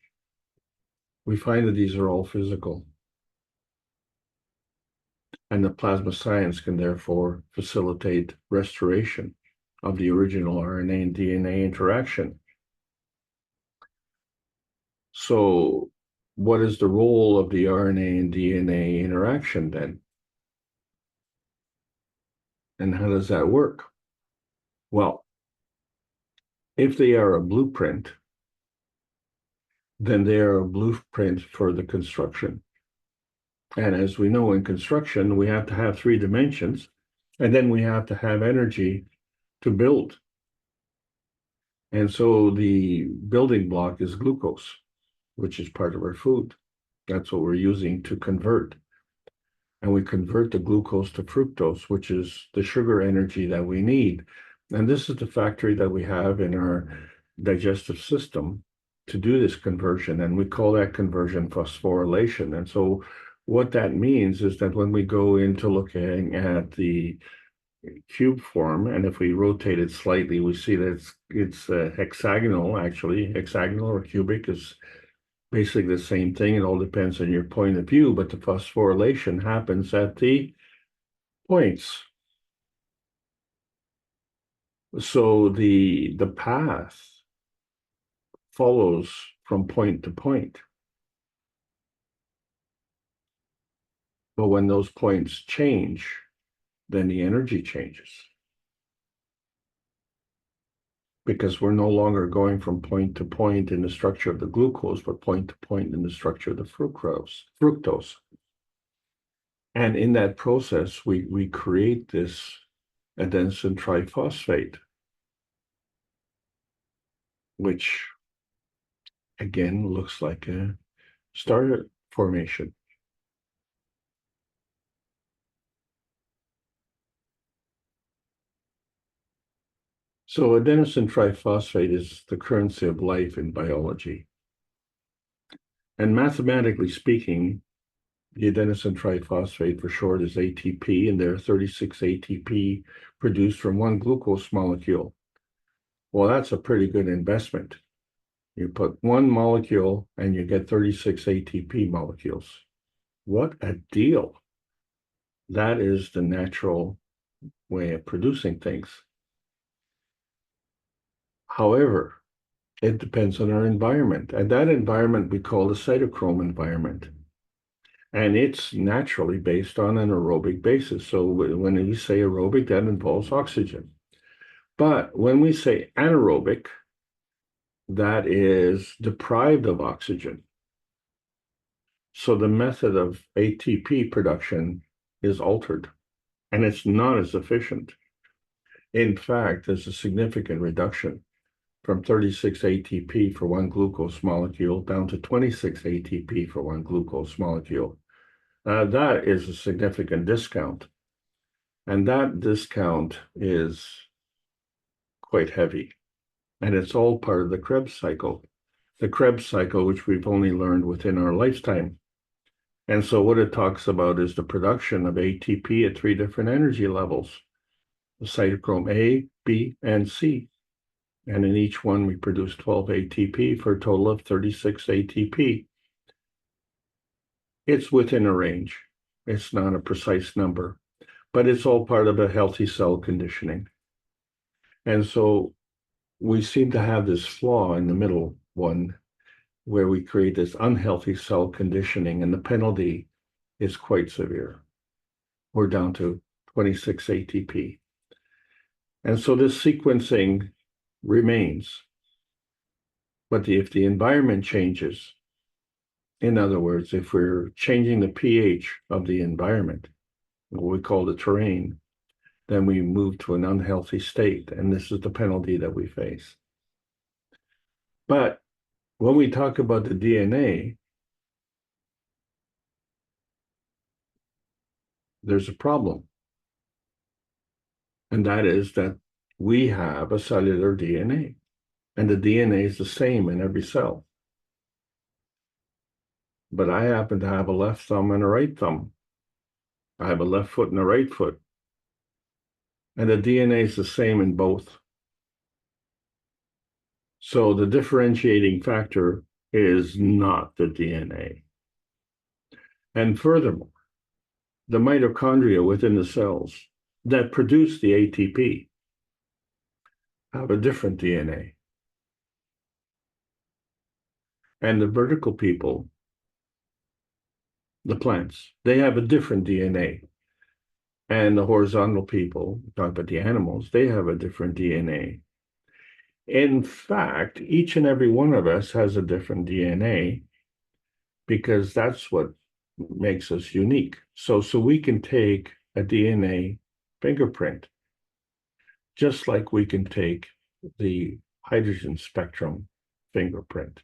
we find that these are all physical. And the plasma science can therefore facilitate restoration of the original RNA and DNA interaction. So what is the role of the RNA and DNA interaction then? And how does that work? Well, if they are a blueprint, then they are a blueprint for the construction. And as we know, in construction, we have to have 3 dimensions, and then we have to have energy to build. And so the building block is glucose, which is part of our food. That's what we're using to convert. And we convert the glucose to fructose, which is the sugar energy that we need. And this is the factory that we have in our digestive system to do this conversion. And we call that conversion phosphorylation. And so what that means is that when we go into looking at the cube form, and if we rotate it slightly, we see that it's hexagonal, actually. Hexagonal or cubic is basically the same thing. It all depends on your point of view, but the phosphorylation happens at the points. So the path follows from point to point. But when those points change, then the energy changes. Because we're no longer going from point to point in the structure of the glucose, but point to point in the structure of the fructose. And in that process, we create this adenosine triphosphate, which again looks like a star formation. So adenosine triphosphate is the currency of life in biology. And mathematically speaking, the adenosine triphosphate for short is ATP, and there are 36 ATP produced from one glucose molecule. Well, that's a pretty good investment. You put one molecule and you get 36 ATP molecules. What a deal. That is the natural way of producing things. However, it depends on our environment. And that environment we call the cytochrome environment. And it's naturally based on an aerobic basis. So when we say aerobic, that involves oxygen. But when we say anaerobic, that is deprived of oxygen. So the method of ATP production is altered, and it's not as efficient. In fact, there's a significant reduction from 36 ATP for one glucose molecule down to 26 ATP for one glucose molecule. That is a significant discount. And that discount is quite heavy. And it's all part of the Krebs cycle. The Krebs cycle, which we've only learned within our lifetime. And so what it talks about is the production of ATP at 3 different energy levels, the cytochrome A, B, and C. And in each one, we produce 12 ATP for a total of 36 ATP. It's within a range. It's not a precise number, but it's all part of a healthy cell conditioning. And so we seem to have this flaw in the middle one where we create this unhealthy cell conditioning, and the penalty is quite severe. We're down to 26 ATP. And so this sequencing remains. But if the environment changes, in other words, if we're changing the pH of the environment, what we call the terrain, then we move to an unhealthy state. And this is the penalty that we face. But when we talk about the DNA, there's a problem. And that is that we have a cellular DNA, and the DNA is the same in every cell. But I happen to have a left thumb and a right thumb. I have a left foot and a right foot. And the DNA is the same in both. So the differentiating factor is not the DNA. And furthermore, the mitochondria within the cells that produce the ATP have a different DNA. And the vertical people, the plants, they have a different DNA. And the horizontal people, talk about the animals, they have a different DNA. In fact, each and every one of us has a different DNA because that's what makes us unique. So we can take a DNA fingerprint, just like we can take the hydrogen spectrum fingerprint.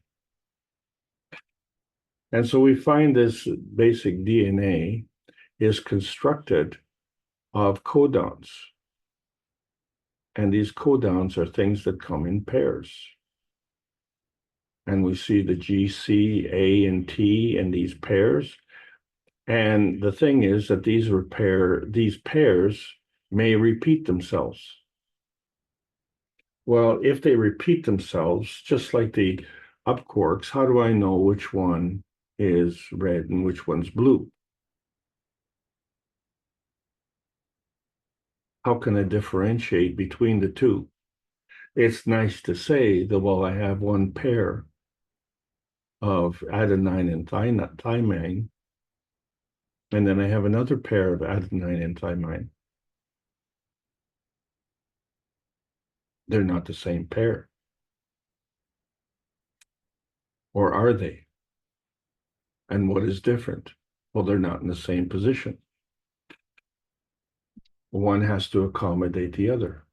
And so we find this basic DNA is constructed of codons. And these codons are things that come in pairs. And we see the G, C, A, and T in these pairs. And the thing is that these pairs may repeat themselves. Well, if they repeat themselves, just like the up quarks, how do I know which one is red and which one's blue? How can I differentiate between the two? It's nice to say that, well, I have one pair of adenine and thymine, and then I have another pair of adenine and thymine. They're not the same pair. Or are they? And what is different? Well, they're not in the same position. one has to accommodate the other.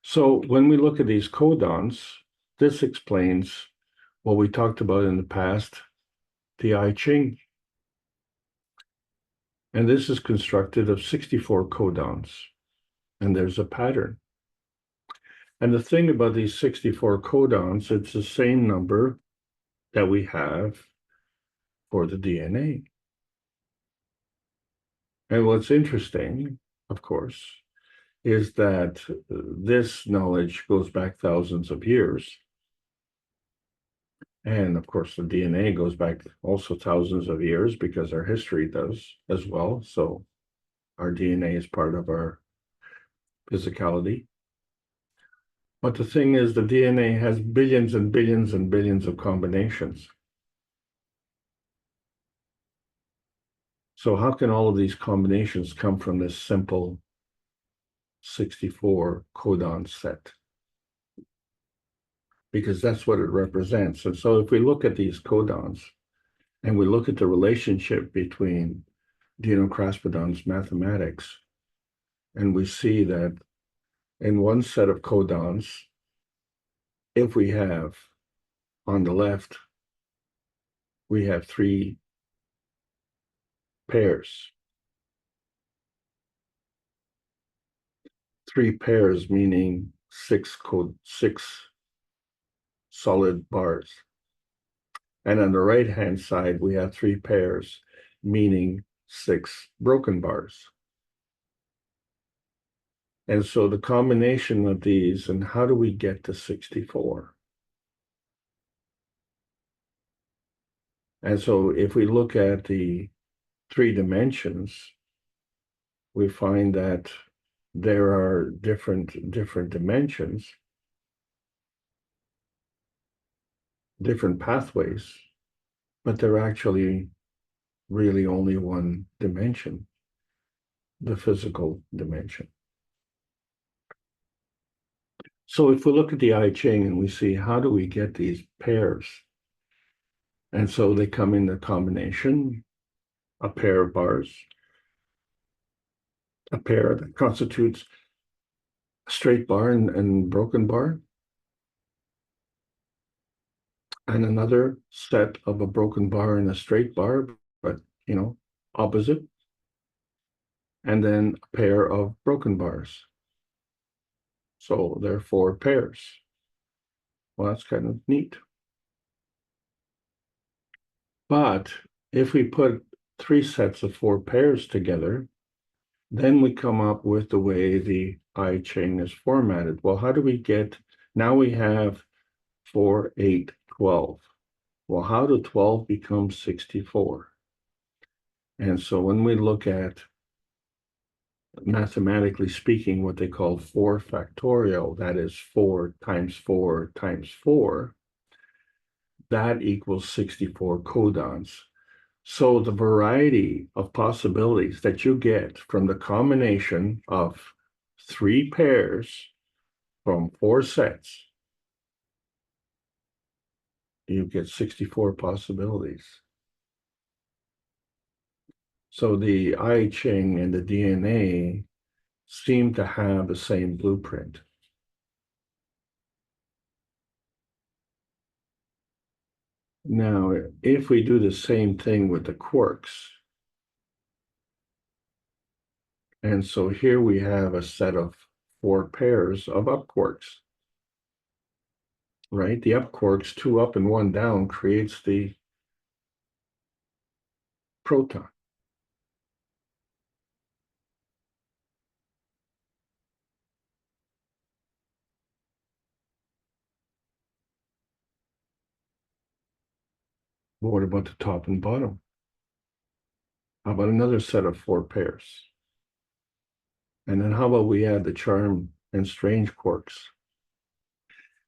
So when we look at these codons, this explains what we talked about in the past, the I Ching. And this is constructed of 64 codons, and there's a pattern. And the thing about these 64 codons, it's the same number that we have for the DNA. And what's interesting, of course, is that this knowledge goes back thousands of years. And of course, the DNA goes back also thousands of years because our history does as well. So our DNA is part of our physicality. But the thing is, the DNA has billions and billions and billions of combinations. So how can all of these combinations come from this simple 64 codon set? Because that's what it represents. And so if we look at these codons and we look at the relationship between Dino Kraspedon's mathematics, and we see that in one set of codons, if we have on the left, we have 3 pairs. 3 pairs meaning 6 solid bars. And on the right-hand side, we have 3 pairs, meaning 6 broken bars. And so the combination of these, and how do we get to 64? And so if we look at the 3 dimensions, we find that there are different dimensions, different pathways, but they're actually really only one dimension, the physical dimension. So if we look at the I Ching and we see how do we get these pairs, and so they come in the combination, a pair of bars, a pair that constitutes a straight bar and broken bar, and another set of a broken bar and a straight bar, but opposite, and then a pair of broken bars. So there are 4 pairs. Well, that's kind of neat. But if we put 3 sets of 4 pairs together, then we come up with the way the I Ching is formatted. Well, how do we get, now we have 4, 8, 12. Well, how do 12 become 64? And so when we look at, mathematically speaking, what they call 4 factorial, that is 4 times 4 times 4, that equals 64 codons. So the variety of possibilities that you get from the combination of 3 pairs from 4 sets, you get 64 possibilities. So the I Ching and the DNA seem to have the same blueprint. Now, if we do the same thing with the quarks, and so here we have a set of 4 pairs of up quarks, right? The up quarks, 2 up and 1 down, creates the proton. But what about the top and bottom? How about another set of 4 pairs? And then how about we add the charm and strange quarks?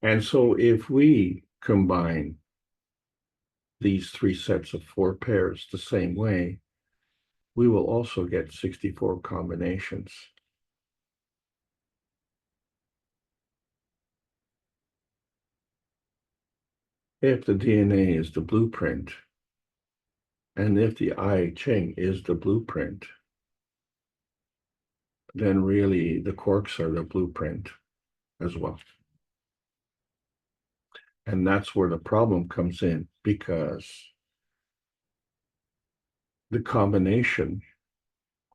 And so if we combine these 3 sets of 4 pairs the same way, we will also get 64 combinations. If the DNA is the blueprint, and if the I Ching is the blueprint, then really the quarks are the blueprint as well. And that's where the problem comes in, because the combination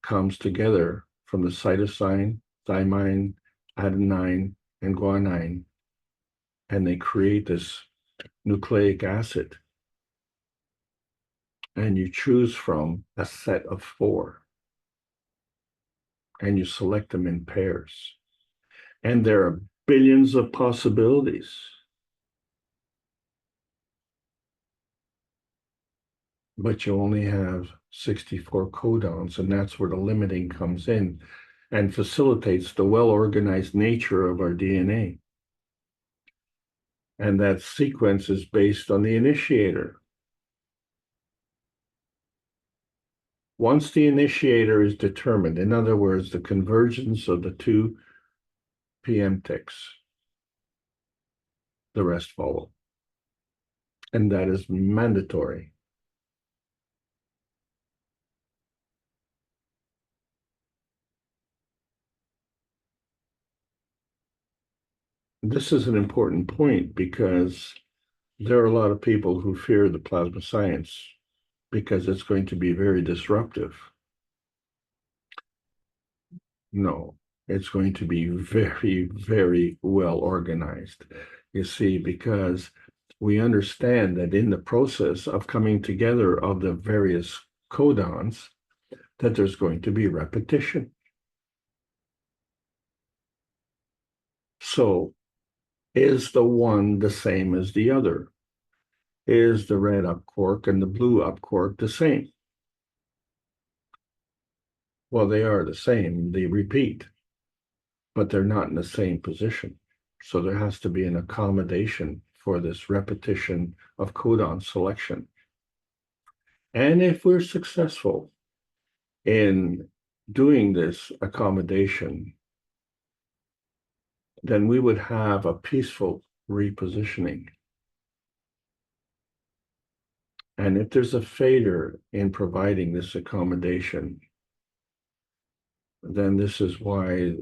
comes together from the cytosine, thymine, adenine, and guanine, and they create this nucleic acid. And you choose from a set of 4, and you select them in pairs. And there are billions of possibilities. But you only have 64 codons, and that's where the limiting comes in and facilitates the well-organized nature of our DNA. And that sequence is based on the initiator. Once the initiator is determined, in other words, the convergence of the 2 PM ticks, the rest follow. And that is mandatory. This is an important point because there are a lot of people who fear the plasma science because it's going to be very disruptive. No, it's going to be very, very well organized. You see, because we understand that in the process of coming together of the various codons, that there's going to be repetition. So, is the one the same as the other? Is the red up quark and the blue up quark the same? Well, they are the same, they repeat, but they're not in the same position. So there has to be an accommodation for this repetition of codon selection. And if we're successful in doing this accommodation, then we would have a peaceful repositioning. And if there's a failure in providing this accommodation, then this is why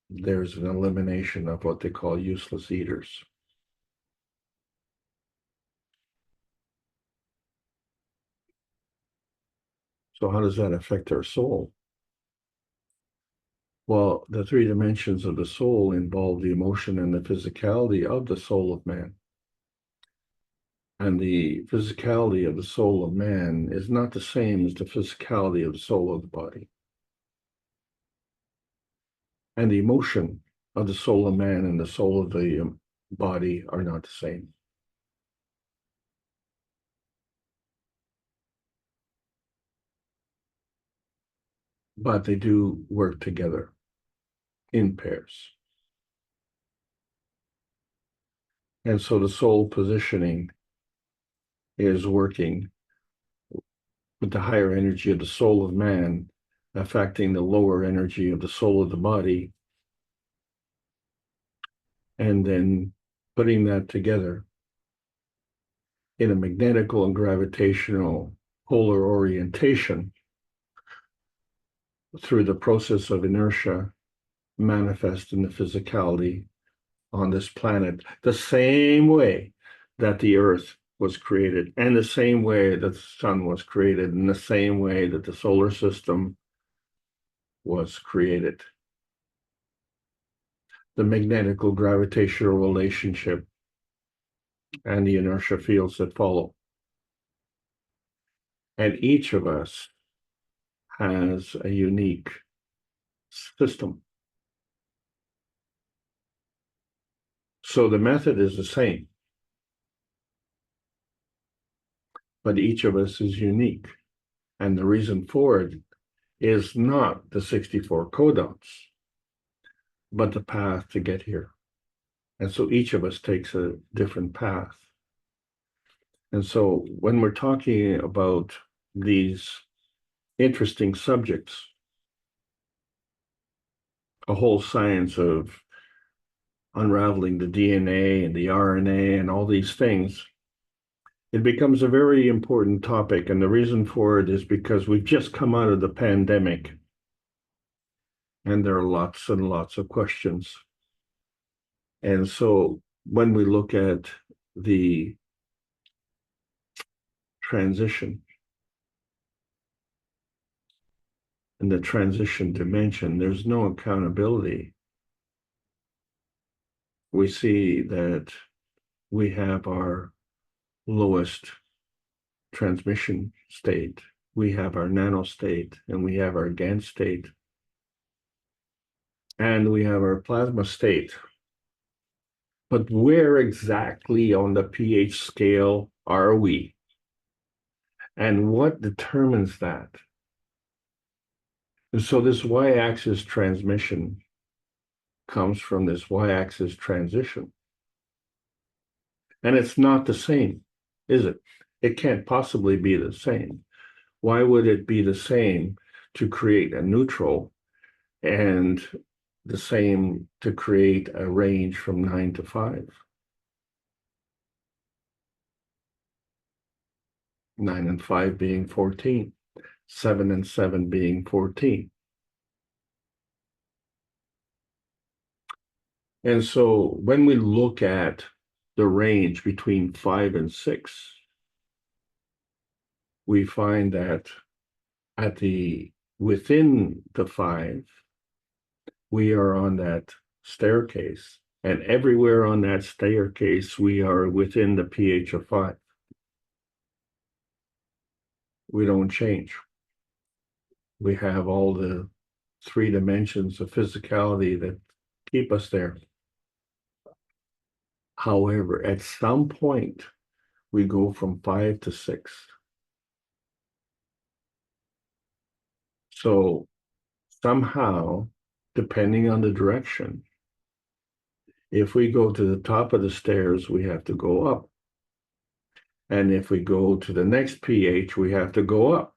there's an elimination of what they call useless eaters. So how does that affect our soul? Well, the 3 dimensions of the soul involve the emotion and the physicality of the soul of man. And the physicality of the soul of man is not the same as the physicality of the soul of the body. And the emotion of the soul of man and the soul of the body are not the same. But they do work together in pairs. And so the soul positioning is working with the higher energy of the soul of man, affecting the lower energy of the soul of the body, and then putting that together in a magnetical and gravitational polar orientation through the process of inertia manifest in the physicality on this planet, the same way that the earth was created, and the same way that the sun was created, and the same way that the solar system was created. The magnetical gravitational relationship and the inertia fields that follow. And each of us has a unique system. So the method is the same, but each of us is unique. And the reason for it is not the 64 codons, but the path to get here. And so each of us takes a different path. And so when we're talking about these interesting subjects, a whole science of unraveling the DNA and the RNA and all these things, it becomes a very important topic. And the reason for it is because we've just come out of the pandemic. And there are lots and lots of questions. And so when we look at the transition and the transition dimension, there's no accountability. We see that we have our lowest transmission state, we have our nano state, and we have our GAN state, and we have our plasma state. But where exactly on the pH scale are we? And what determines that? And so this y-axis transmission comes from this y-axis transition. And it's not the same, is it? It can't possibly be the same. Why would it be the same to create a neutral and the same to create a range from 9 to 5? 9 and 5 being 14, 7 and 7 being 14. And so when we look at the range between 5 and 6, we find that within the 5, we are on that staircase, and everywhere on that staircase, we are within the pH of 5. We don't change. We have all the 3 dimensions of physicality that keep us there. However, at some point, we go from 5 to 6. So somehow, depending on the direction, if we go to the top of the stairs, we have to go up. And if we go to the next pH, we have to go up.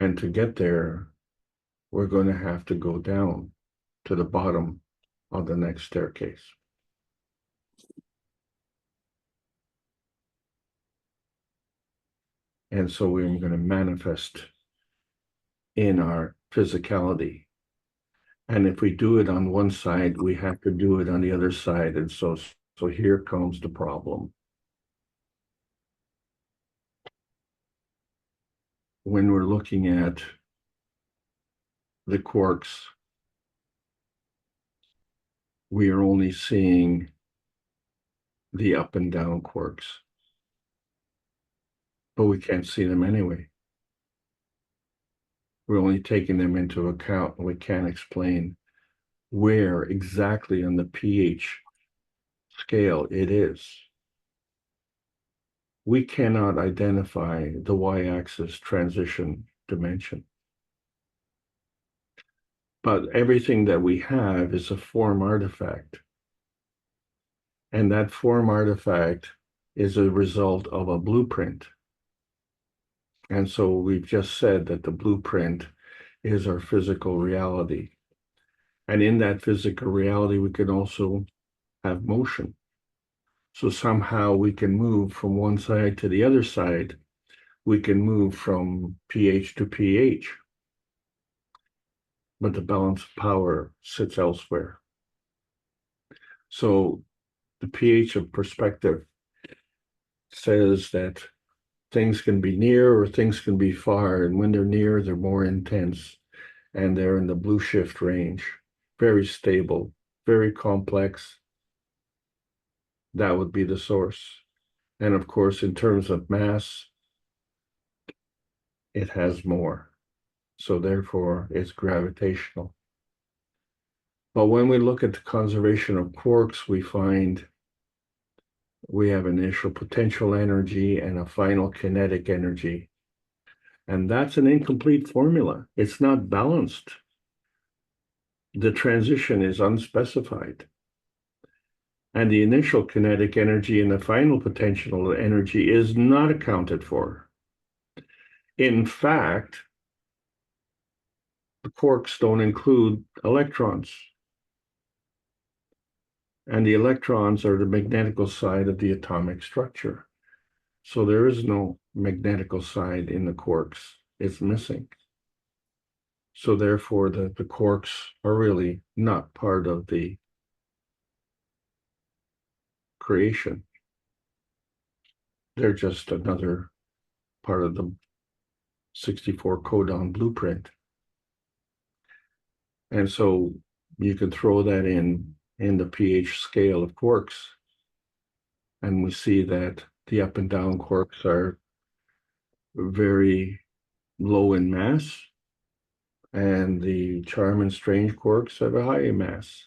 And to get there, we're going to have to go down to the bottom of the next staircase. And so we're going to manifest in our physicality. And if we do it on one side, we have to do it on the other side. And so here comes the problem. When we're looking at the quarks, we are only seeing the up and down quarks, but we can't see them anyway. We're only taking them into account, and we can't explain where exactly on the pH scale it is. We cannot identify the y-axis transition dimension. But everything that we have is a form artifact. And that form artifact is a result of a blueprint. And so we've just said that the blueprint is our physical reality. And in that physical reality, we can also have motion. So somehow we can move from one side to the other side. We can move from pH to pH. But the balance of power sits elsewhere. So the pH of perspective says that things can be near or things can be far. And when they're near, they're more intense. And they're in the blue shift range. Very stable, very complex. That would be the source. And of course, in terms of mass, it has more. So therefore, it's gravitational. But when we look at the conservation of quarks, we find we have initial potential energy and a final kinetic energy. And that's an incomplete formula. It's not balanced. The transition is unspecified. And the initial kinetic energy and the final potential energy is not accounted for. In fact, the quarks don't include electrons. And the electrons are the magnetical side of the atomic structure. So there is no magnetical side in the quarks. It's missing. So therefore, the quarks are really not part of the creation. They're just another part of the 64 codon blueprint. And so you can throw that in the pH scale of quarks, and we see that the up and down quarks are very low in mass, and the charm and strange quarks have a high mass.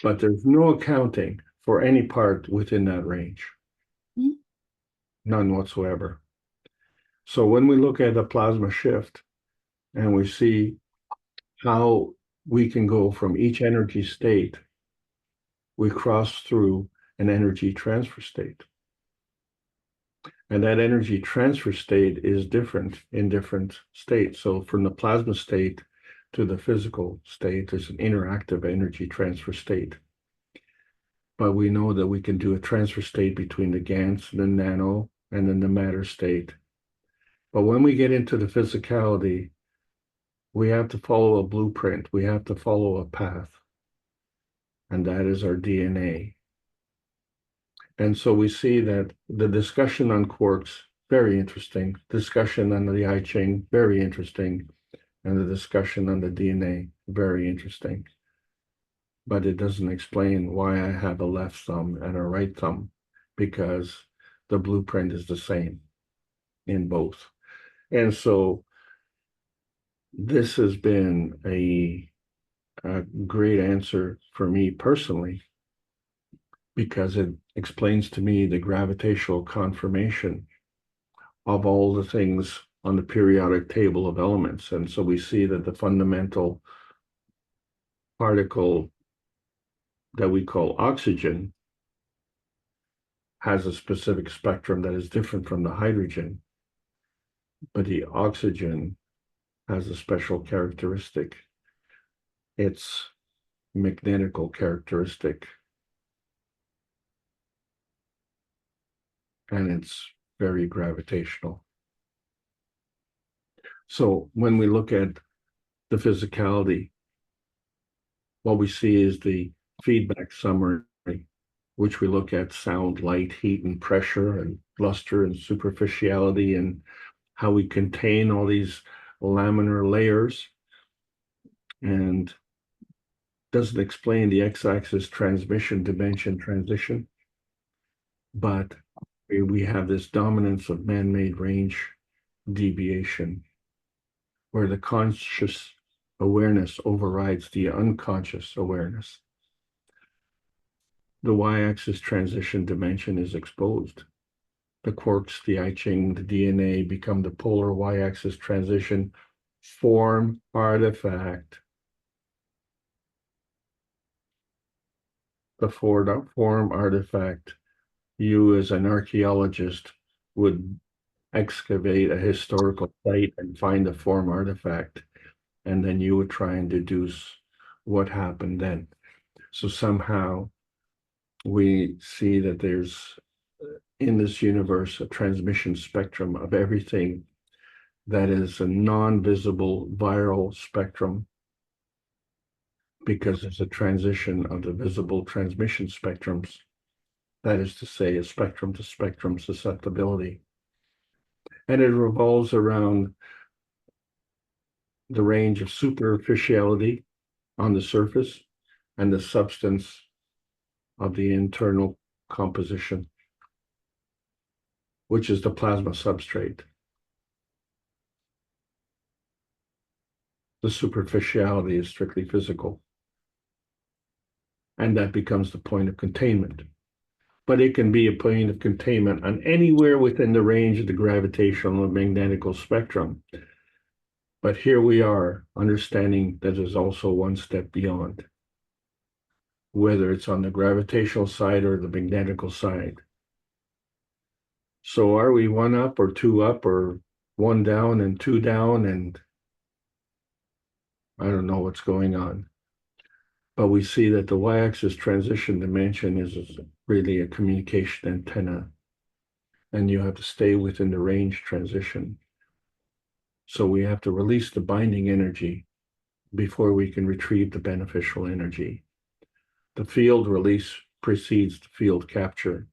But there's no accounting for any part within that range. None whatsoever. So when we look at a plasma shift and we see how we can go from each energy state, we cross through an energy transfer state. And that energy transfer state is different in different states. So from the plasma state to the physical state, there's an interactive energy transfer state. But we know that we can do a transfer state between the GANs and the nano and then the matter state. But when we get into the physicality, we have to follow a blueprint. We have to follow a path. And that is our DNA. And so we see that the discussion on quarks, very interesting. Discussion on the I Ching, very interesting. And the discussion on the DNA, very interesting. But it doesn't explain why I have a left thumb and a right thumb, because the blueprint is the same in both. And so this has been a great answer for me personally, because it explains to me the gravitational conformation of all the things on the periodic table of elements. And so we see that the fundamental particle that we call oxygen has a specific spectrum that is different from the hydrogen, but the oxygen has a special characteristic. It's magnetical characteristic, and it's very gravitational. So when we look at the physicality, what we see is the feedback summary, which we look at sound, light, heat, and pressure, and luster, and superficiality, and how we contain all these laminar layers, and doesn't explain the x-axis transmission dimension transition, but we have this dominance of man-made range deviation, where the conscious awareness overrides the unconscious awareness. The y-axis transition dimension is exposed. The quarks, the I Ching, the DNA become the polar y-axis transition form artifact. The form artifact, you as an archaeologist would excavate a historical site and find a form artifact, and then you would try and deduce what happened then. So somehow we see that there's in this universe a transmission spectrum of everything that is a non-visible viral spectrum, because there's a transition of the visible transmission spectrums, that is to say, a spectrum to spectrum susceptibility. And it revolves around the range of superficiality on the surface and the substance of the internal composition, which is the plasma substrate. The superficiality is strictly physical, and that becomes the point of containment. But it can be a point of containment on anywhere within the range of the gravitational and magnetical spectrum. But here we are understanding that there's also one step beyond, whether it's on the gravitational side or the magnetical side. So are we one up or two up, or one down and two down, and I don't know what's going on. But we see that the y-axis transition dimension is really a communication antenna and you have to stay within the range transition. So we have to release the binding energy before we can retrieve the beneficial energy. The field release precedes the field capture.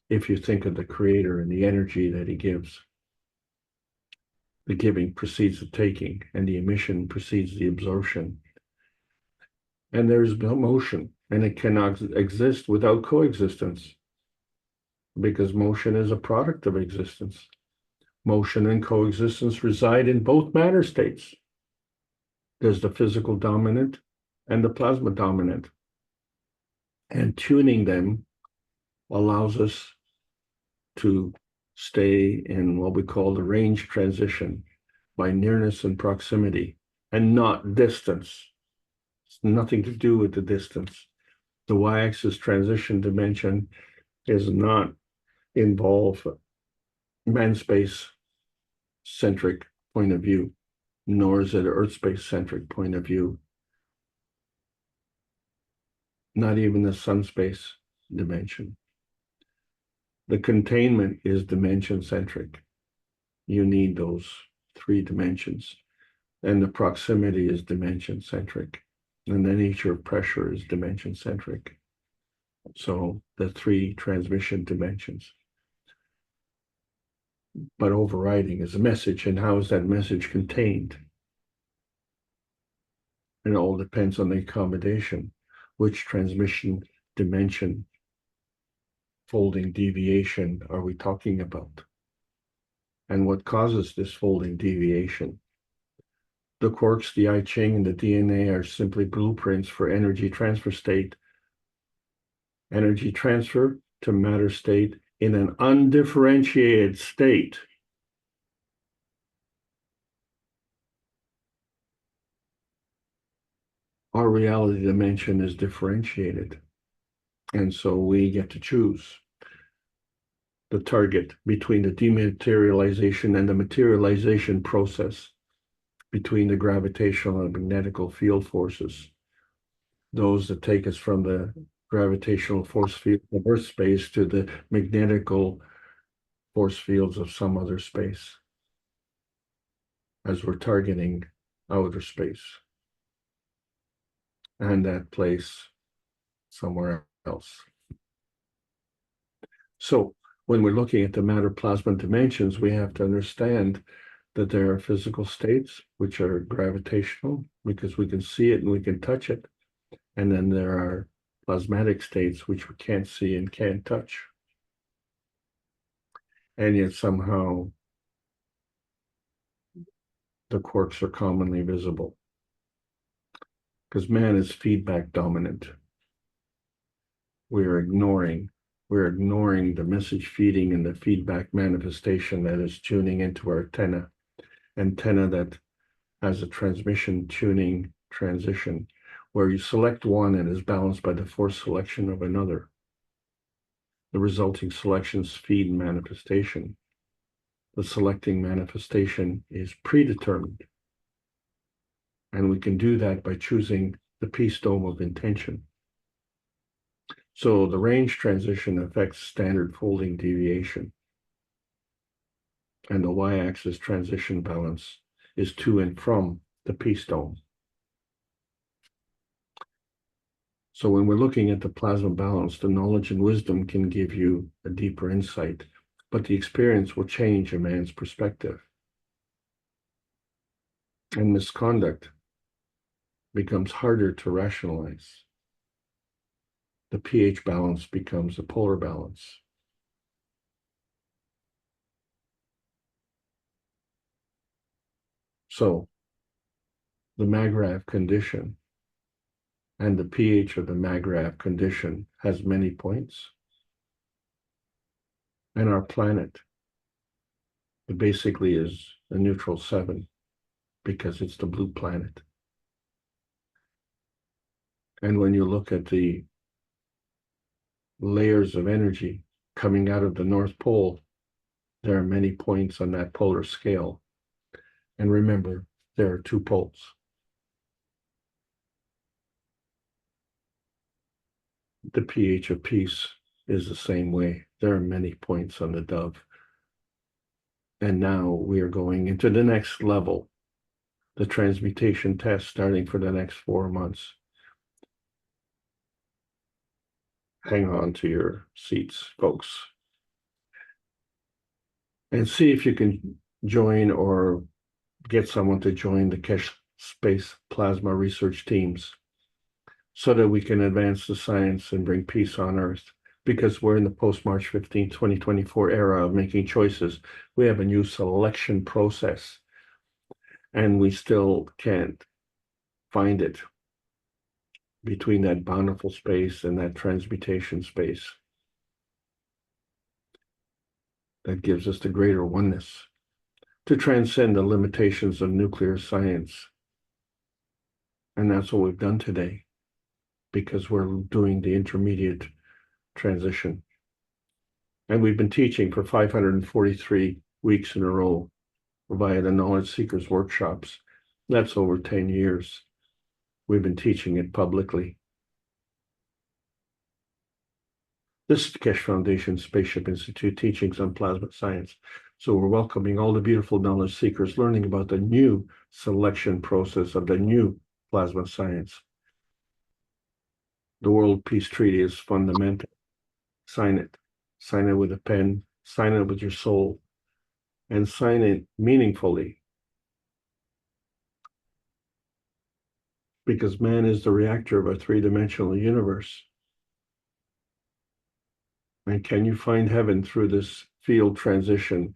If you think of the creator and the energy that he gives, the giving precedes the taking, and the emission precedes the absorption. And there's no motion, and it cannot exist without coexistence, because motion is a product of existence. Motion and coexistence reside in both matter states. There's the physical dominant and the plasma dominant. And tuning them allows us to stay in what we call the range transition by nearness and proximity, and not distance. It's nothing to do with the distance. The y-axis transition dimension is not involve man-space centric point of view, nor is it an Earth space centric point of view, not even the sun space dimension. The containment is dimension centric. You need those 3 dimensions, and the proximity is dimension centric, and the nature of pressure is dimension centric. So the 3 transmission dimensions. But overriding is a message, and how is that message contained? And it all depends on the accommodation, which transmission dimension folding deviation are we talking about? And what causes this folding deviation? The quarks, the I Ching, and the DNA are simply blueprints for energy transfer state. Energy transfer to matter state in an undifferentiated state. Our reality dimension is differentiated, and so we get to choose the target between the dematerialization and the materialization process, between the gravitational and magnetical field forces, those that take us from the gravitational force field of Earth space to the magnetical force fields of some other space, as we're targeting outer space and that place somewhere else. So when we're looking at the matter plasma dimensions, we have to understand that there are physical states which are gravitational because we can see it and we can touch it. And then there are plasmatic states which we can't see and can't touch. And yet somehow the quarks are commonly visible, because man is feedback dominant. We're ignoring the message feeding and the feedback manifestation that is tuning into our antenna that has a transmission tuning transition, where you select one and is balanced by the force selection of another. The resulting selections feed manifestation. The selecting manifestation is predetermined. And we can do that by choosing the peace dome of intention. So the range transition affects standard folding deviation. And the y-axis transition balance is to and from the peace dome. So when we're looking at the plasma balance, the knowledge and wisdom can give you a deeper insight, but the experience will change a man's perspective. And misconduct becomes harder to rationalize. The pH balance becomes a polar balance. So the Magrav condition and the pH of the Magrav condition has many points. And our planet, it basically is a neutral 7 because it's the blue planet. And when you look at the layers of energy coming out of the North Pole, there are many points on that polar scale. And remember, there are 2 poles. The pH of peace is the same way. There are many points on the dove. And now we are going into the next level, the transmutation test starting for the next 4 months. Hang on to your seats, folks. And see if you can join or get someone to join the Kesh Space Plasma research teams so that we can advance the science and bring peace on Earth. Because we're in the post-March 15, 2024 era of making choices. We have a new selection process, and we still can't find it between that bountiful space and that transmutation space that gives us the greater oneness to transcend the limitations of nuclear science. And that's what we've done today, because we're doing the intermediate transition. And we've been teaching for 543 weeks in a row via the Knowledge Seekers workshops. That's over 10 years. We've been teaching it publicly. This is the Kesh Foundation Spaceship Institute teachings on plasma science. So we're welcoming all the beautiful knowledge seekers learning about the new selection process of the new plasma science. The World Peace Treaty is fundamental. Sign it. Sign it with a pen. Sign it with your soul. And sign it meaningfully. Because man is the reactor of a three-dimensional universe. And can you find heaven through this field transition?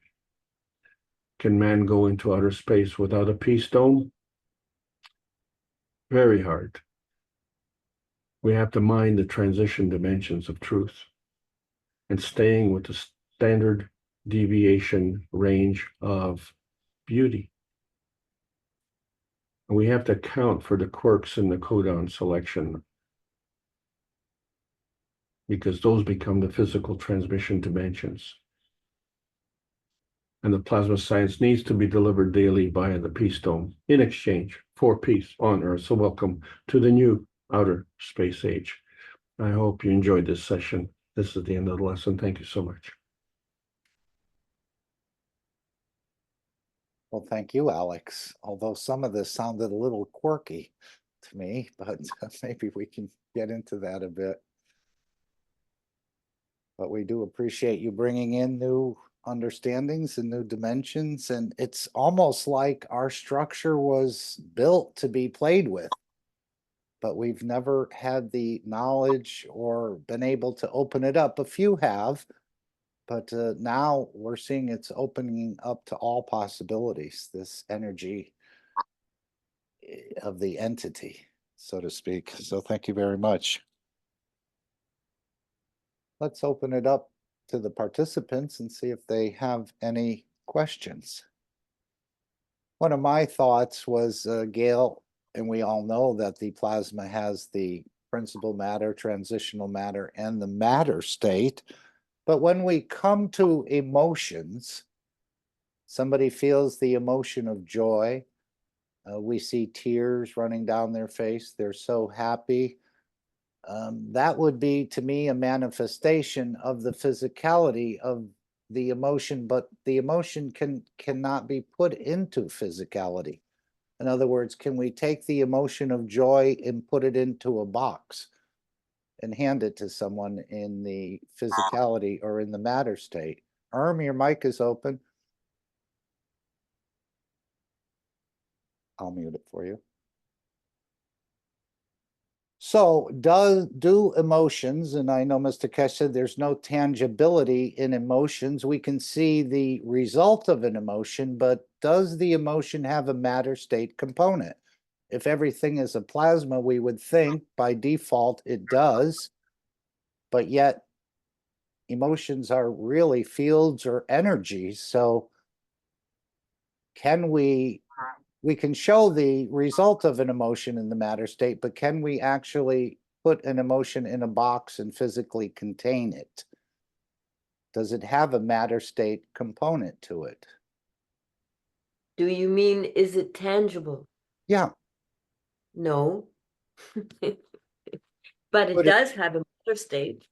Can man go into outer space without a peace dome? Very hard. We have to mind the transition dimensions of truth and staying with the standard deviation range of beauty. And we have to account for the quirks in the codon selection, because those become the physical transmission dimensions. And the plasma science needs to be delivered daily via the peace dome in exchange for peace on Earth. So welcome to the new outer space age. I hope you enjoyed this session. This is the end of the lesson. Thank you so much. Well, thank you, Alex. Although some of this sounded a little quirky to me, but maybe we can get into that a bit. But we do appreciate you bringing in new understandings and new dimensions. And it's almost like our structure was built to be played with, but we've never had the knowledge or been able to open it up. A few have, but now we're seeing it's opening up to all possibilities, this energy of the entity, so to speak. So thank you very much. Let's open it up to the participants and see if they have any questions. One of my thoughts was, Gail, and we all know that the plasma has the principal matter, transitional matter, and the matter state. But when we come to emotions, somebody feels the emotion of joy. We see tears running down their face. They're so happy. That would be, to me, a manifestation of the physicality of the emotion, but the emotion cannot be put into physicality. In other words, can we take the emotion of joy and put it into a box and hand it to someone in the physicality or in the matter state? Your mic is open. I'll mute it for you. So do emotions, and I know Mr. Kesh said there's no tangibility in emotions. We can see the result of an emotion, but does the emotion have a matter state component? If everything is a plasma, we would think by default it does, but yet emotions are really fields or energies. So can we can show the result of an emotion in the matter state, but can we actually put an emotion in a box and physically contain it? Does it have a matter state component to it? Do you mean, is it tangible? Yeah. No. But it But does have a matter state.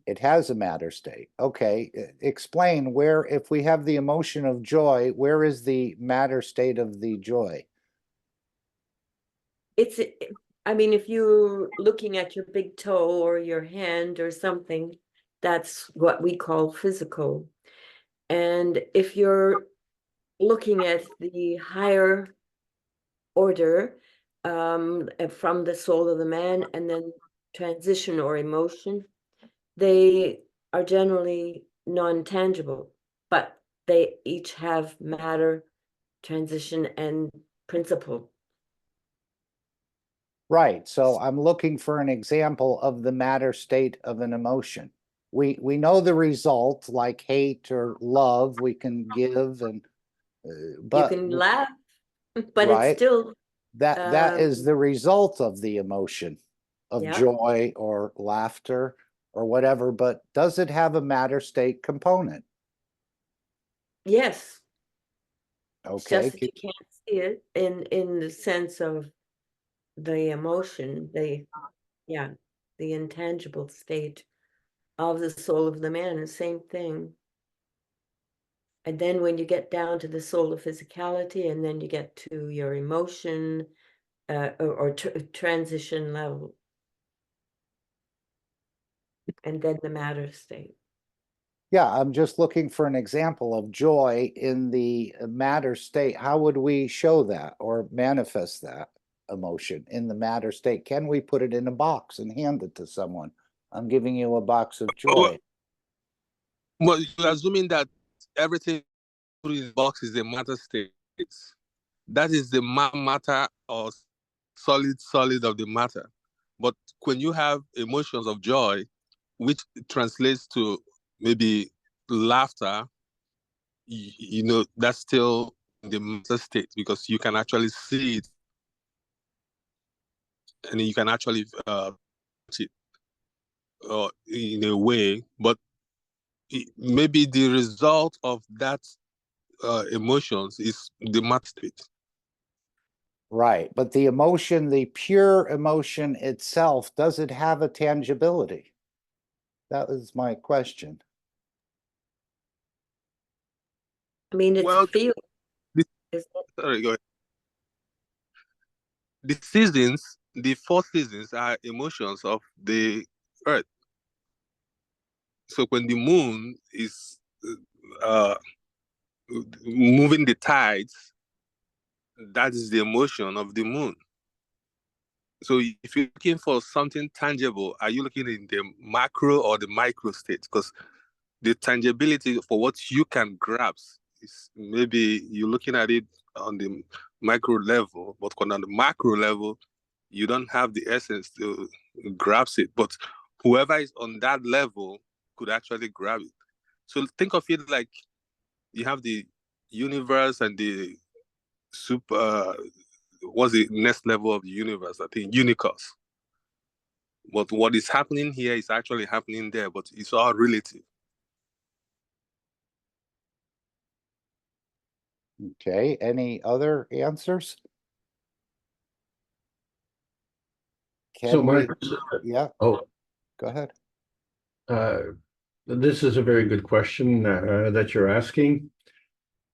It has a matter state. Okay, explain where, if we have the emotion of joy, where is the matter state of the joy? It's, I mean, if you're looking at your big toe or your hand or something, that's what we call physical. And if you're looking at the higher order, from the soul of the man, and then transition or emotion, they are generally non-tangible, but they each have matter, transition, and principle. Right, so I'm looking for an example of the matter state of an emotion. We know the result, like hate or love, we can give and You but can laugh, but it's right, still, that is the result of the emotion of yeah, joy or laughter or whatever, but does it have a matter state component? yes. It's Okay, just that you can't see it in the sense of the emotion, yeah, the intangible state of the soul of the man, the same thing. And then when you get down to the soul of physicality, and then you get to your emotion, or transition level, and then the matter state. yeah, I'm just looking for an example of joy in the matter state. How would we show that or manifest that emotion in the matter state? Can we put it in a box and hand it to someone? I'm giving you a box of joy. Well, you're assuming that everything in the box is a matter state. That is the matter or solid of the matter. But when you have emotions of joy, which translates to maybe laughter, you know, that's still the matter state, because you can actually see it and you can actually touch it in a way. But maybe the result of that emotions is the matter state. Right, but the emotion, the pure emotion itself, does it have a tangibility? That was my question. I mean, it's Well, feel. sorry, go ahead. The seasons, the 4 seasons are emotions of the earth. So when the moon is uh, moving the tides, that is the emotion of the moon. So if you're looking for something tangible, are you looking in the macro or the micro state? Because the tangibility for what you can grasp is, maybe you're looking at it on the micro level, but on the macro level, you don't have the essence to grasp it. But whoever is on that level could actually grab it. So think of it like you have the universe and the super, what's the next level of the universe? I think universe. But what is happening here is actually happening there, but it's all relative. Okay, any other answers? So Can we, yeah, oh, go ahead. this is a very good question that you're asking.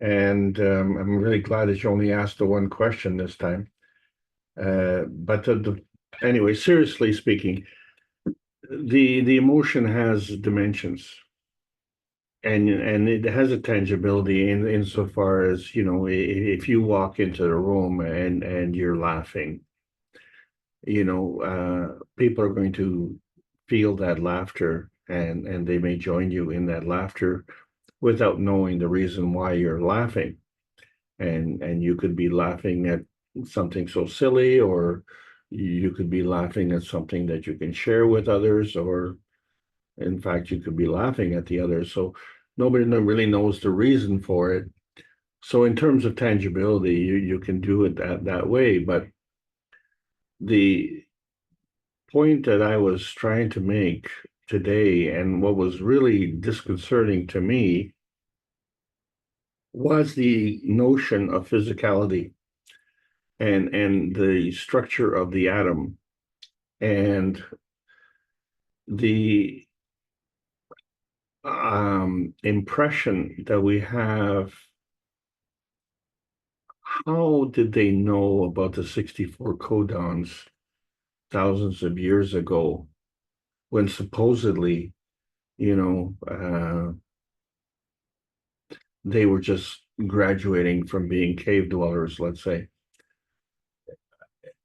And I'm really glad that you only asked the one question this time. But anyway, seriously speaking, the emotion has dimensions, and it has a tangibility in insofar as, you know, if you walk into the room and you're laughing, you know, people are going to feel that laughter, and they may join you in that laughter without knowing the reason why you're laughing. And you could be laughing at something so silly, or you could be laughing at something that you can share with others, or in fact you could be laughing at the others. So nobody really knows the reason for it. So in terms of tangibility, you can do it that way. But the point that I was trying to make today, and what was really disconcerting to me, was the notion of physicality and the structure of the atom, and the impression that we have. How did they know about the 64 codons thousands of years ago when supposedly, they were just graduating from being cave dwellers, let's say?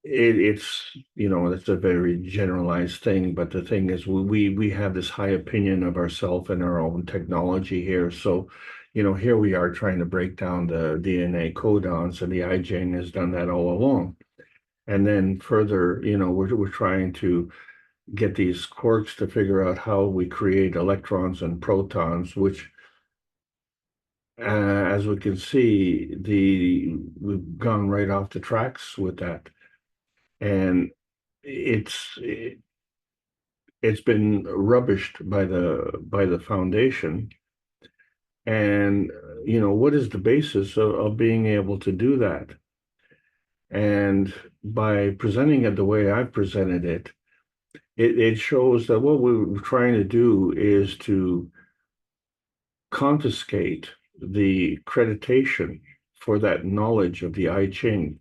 It's a very generalized thing, but the thing is, we have this high opinion of ourselves and our own technology here. So, here we are trying to break down the DNA codons, and the IGN has done that all along. And then further, we're trying to get these quarks to figure out how we create electrons and protons, which, as we can see, we've gone right off the tracks with that. And it's been rubbished by the foundation. And what is the basis of being able to do that? And by presenting it the way I've presented it, it shows that what we're trying to do is to confiscate the accreditation for that knowledge of the I Ching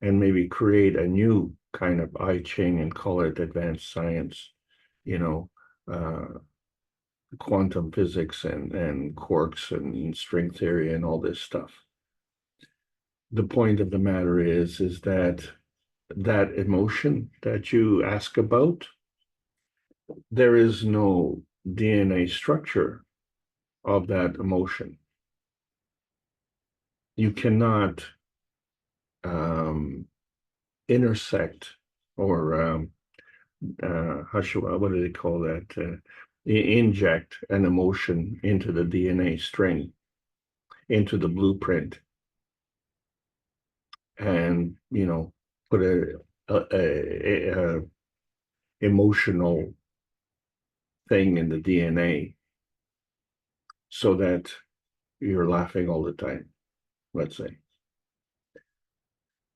and maybe create a new kind of I Ching and call it advanced science, uh, quantum physics and quarks and string theory and all this stuff. The point of the matter is that emotion that you ask about, there is no DNA structure of that emotion. You cannot intersect or what do they call that? Inject an emotion into the DNA string, into the blueprint, and put a emotional thing in the DNA so that you're laughing all the time, let's say.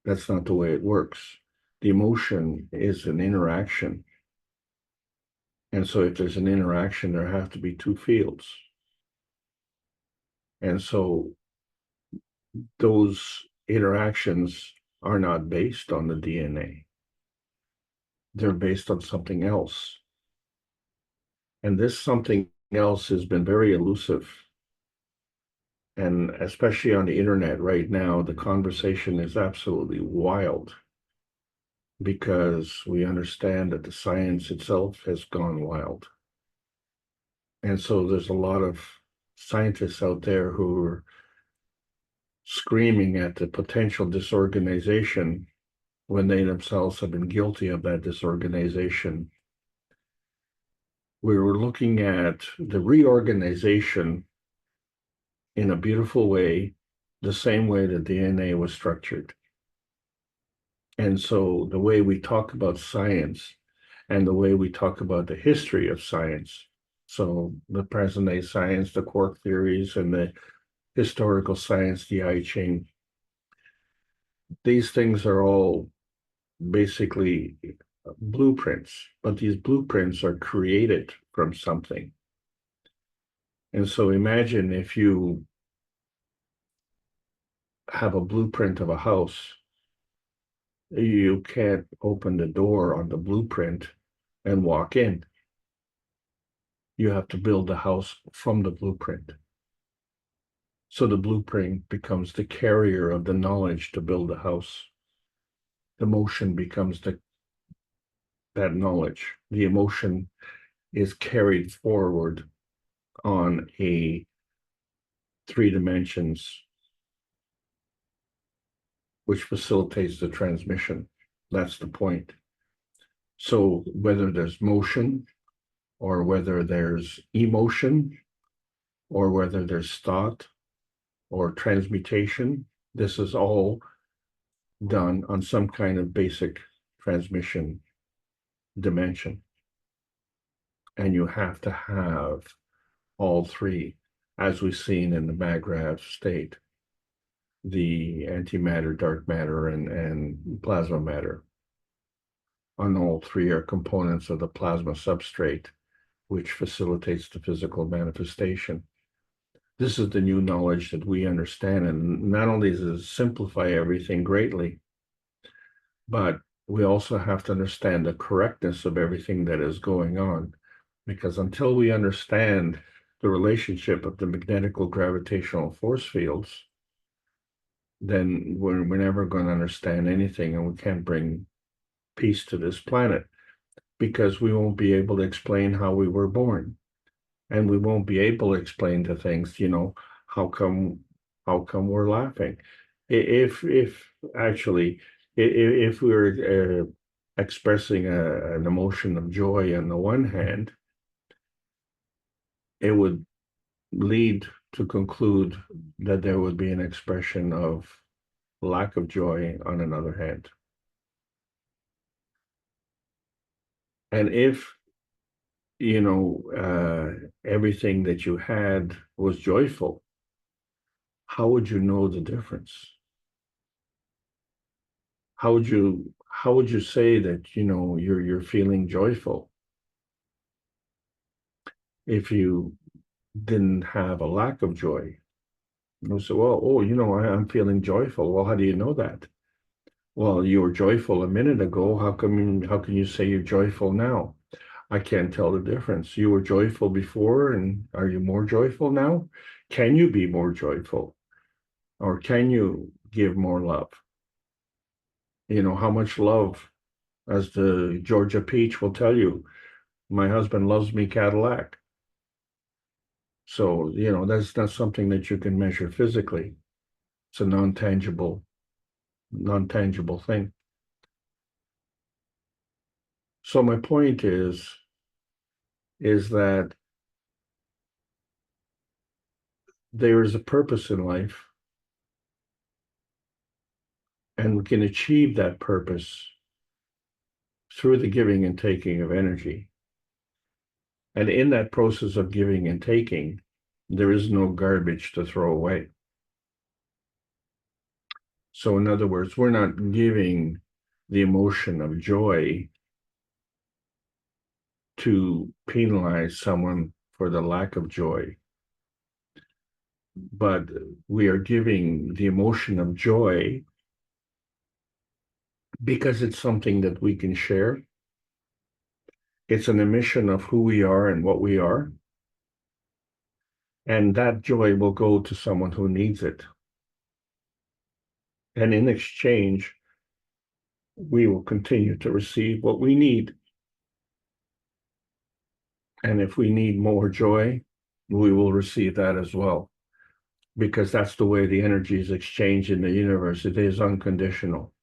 That's not the way it works. The emotion is an interaction. And so if there's an interaction, there have to be two fields. And so those interactions are not based on the DNA. They're based on something else. And this something else has been very elusive. And especially on the internet right now, the conversation is absolutely wild because we understand that the science itself has gone wild. And so there's a lot of scientists out there who are screaming at the potential disorganization when they themselves have been guilty of that disorganization. We were looking at the reorganization in a beautiful way, the same way the DNA was structured. And so the way we talk about science and the way we talk about the history of science, so the present-day science, the quark theories, and the historical science, the I Ching, these things are all basically blueprints, but these blueprints are created from something. And so imagine if you have a blueprint of a house, you can't open the door on the blueprint and walk in. You have to build the house from the blueprint. So the blueprint becomes the carrier of the knowledge to build the house. The motion becomes that knowledge. The emotion is carried forward on a 3 dimensions, which facilitates the transmission. That's the point. So whether there's motion or whether there's emotion or whether there's thought or transmutation, this is all done on some kind of basic transmission dimension. And you have to have all three, as we've seen in the Magravs state, the antimatter, dark matter, and plasma matter. On all three are components of the plasma substrate, which facilitates the physical manifestation. This is the new knowledge that we understand, and not only does it simplify everything greatly, but we also have to understand the correctness of everything that is going on, because until we understand the relationship of the magnetical gravitational force fields, then we're never going to understand anything, and we can't bring peace to this planet, because we won't be able to explain how we were born, and we won't be able to explain the things, how come we're laughing. If actually, if we're expressing an emotion of joy on the one hand, it would lead to conclude that there would be an expression of lack of joy on another hand. And if everything that you had was joyful, how would you know the difference? How would you say that you're feeling joyful if you didn't have a lack of joy? You say, well, I'm feeling joyful. Well, how do you know that? Well, you were joyful a minute ago. How can you say you're joyful now? I can't tell the difference. You were joyful before, and are you more joyful now? Can you be more joyful? Or can you give more love? How much love, as the Georgia Peach will tell you, my husband loves me, Cadillac. So, that's not something that you can measure physically. It's a non-tangible thing. So my point is that there is a purpose in life, and we can achieve that purpose through the giving and taking of energy. And in that process of giving and taking, there is no garbage to throw away. So in other words, we're not giving the emotion of joy to penalize someone for the lack of joy, but we are giving the emotion of joy because it's something that we can share. It's an emission of who we are and what we are. And that joy will go to someone who needs it. And in exchange, we will continue to receive what we need. And if we need more joy, we will receive that as well, because that's the way the energy is exchanged in the universe. It is unconditional.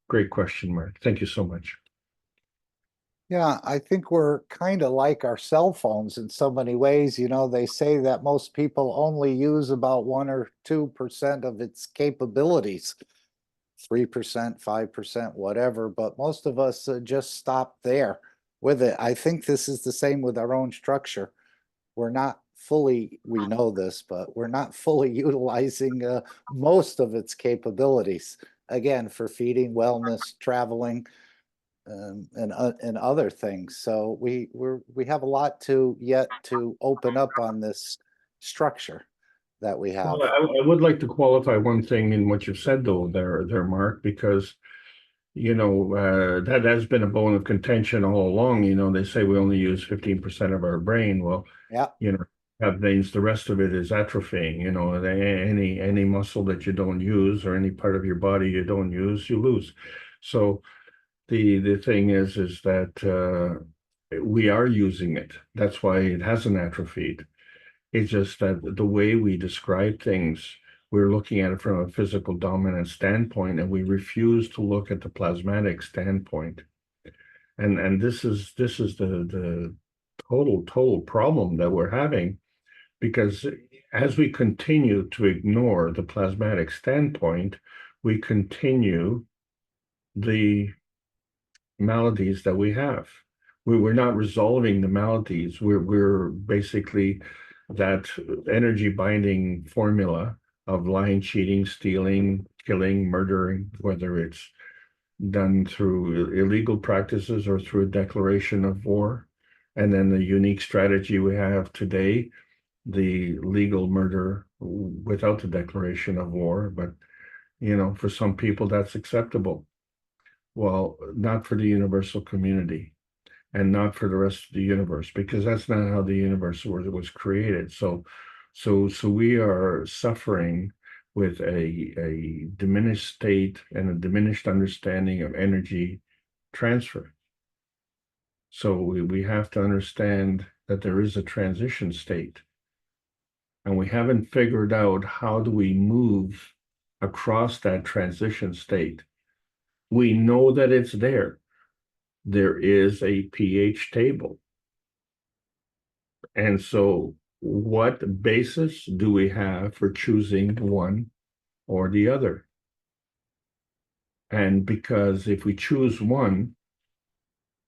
Great question, Mark. Thank you so much. Yeah, I think we're kind of like our cell phones in so many ways. They say that most people only use about 1 or 2% of its capabilities, 3%, 5%, whatever, but most of us just stop there with it. I think this is the same with our own structure. We know this, but we're not fully utilizing most of its capabilities, again, for feeding, wellness, traveling, and other things. So we have a lot yet to open up on this structure that we have. Well, I would like to qualify one thing in what you've said, though, there, Mark, because that has been a bone of contention all along. They say we only use 15% of our brain. Well, Yeah. That means the rest of it is atrophying. Any muscle that you don't use, or any part of your body you don't use, you lose. So the thing is that we are using it. That's why it hasn't atrophied. It's just that the way we describe things, we're looking at it from a physical dominant standpoint, and we refuse to look at the plasmatic standpoint. And this is the total problem that we're having, because as we continue to ignore the plasmatic standpoint, we continue the maladies that we have. We're not resolving the maladies. We're basically that energy binding formula of lying, cheating, stealing, killing, murdering, whether it's done through illegal practices or through a declaration of war. And then the unique strategy we have today, the legal murder without the declaration of war. But, you know, for some people that's acceptable. Well, not for the universal community and not for the rest of the universe, because that's not how the universe was created. So we are suffering with a diminished state and a diminished understanding of energy transfer. So we have to understand that there is a transition state, and we haven't figured out how do we move across that transition state. We know that it's there. There is a pH table. And so what basis do we have for choosing one or the other? And because if we choose one,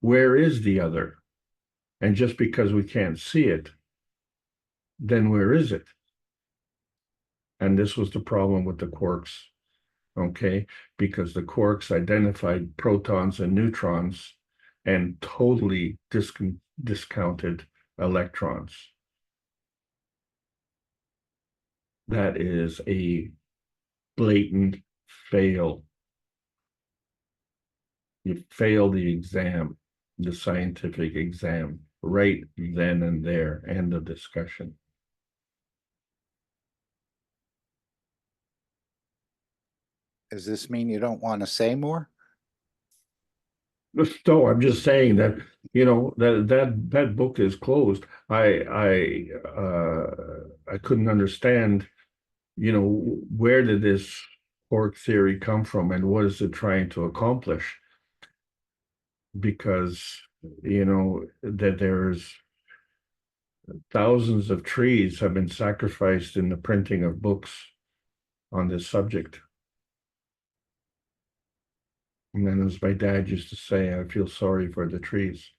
where is the other? And just because we can't see it, then where is it? And this was the problem with the quarks, okay? Because the quarks identified protons and neutrons and totally discounted electrons. That is a blatant fail. You fail the exam, the scientific exam, right then and there, end of discussion. Does this mean you don't want to say more? No, I'm just saying that, you know, that book is closed. I couldn't understand, you know, where did this quark theory come from and what is it trying to accomplish? Because, you know, that there's thousands of trees have been sacrificed in the printing of books on this subject. And then, as my dad used to say, I feel sorry for the trees.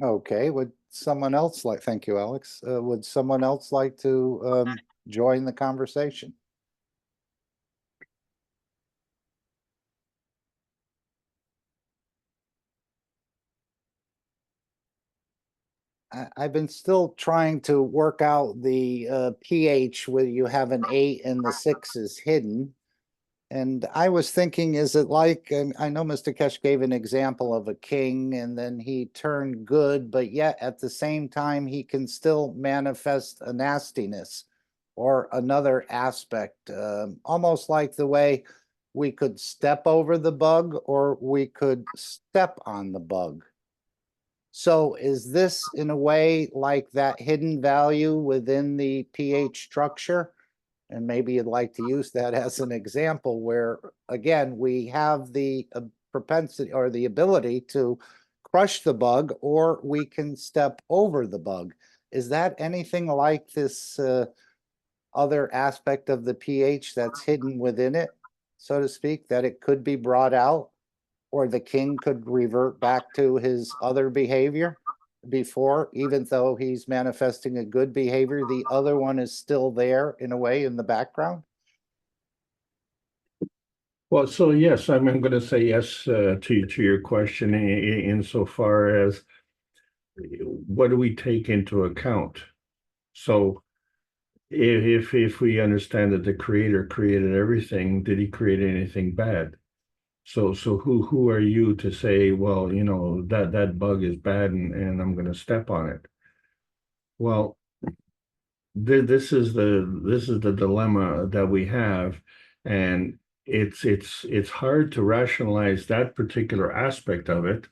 Okay, would someone else like, thank you, Alex. Would someone else like to join the conversation? I've been still trying to work out the pH where you have an 8 and the 6 is hidden. And I was thinking, is it like, and I know Mr. Kesh gave an example of a king and then he turned good, but yet at the same time, he can still manifest a nastiness or another aspect, almost like the way we could step over the bug or we could step on the bug. So is this in a way like that hidden value within the pH structure? And maybe you'd like to use that as an example where, again, we have the propensity or the ability to crush the bug, or we can step over the bug. Is that anything like this other aspect of the pH that's hidden within it, so to speak, that it could be brought out, or the king could revert back to his other behavior before, even though he's manifesting a good behavior, the other one is still there in a way in the background? Well, so yes, I'm going to say yes to your question insofar as what do we take into account? So if we understand that the creator created everything, did he create anything bad? So who are you to say, well, you know, that bug is bad and I'm going to step on it? Well, this is the dilemma that we have, and it's hard to rationalize that particular aspect of it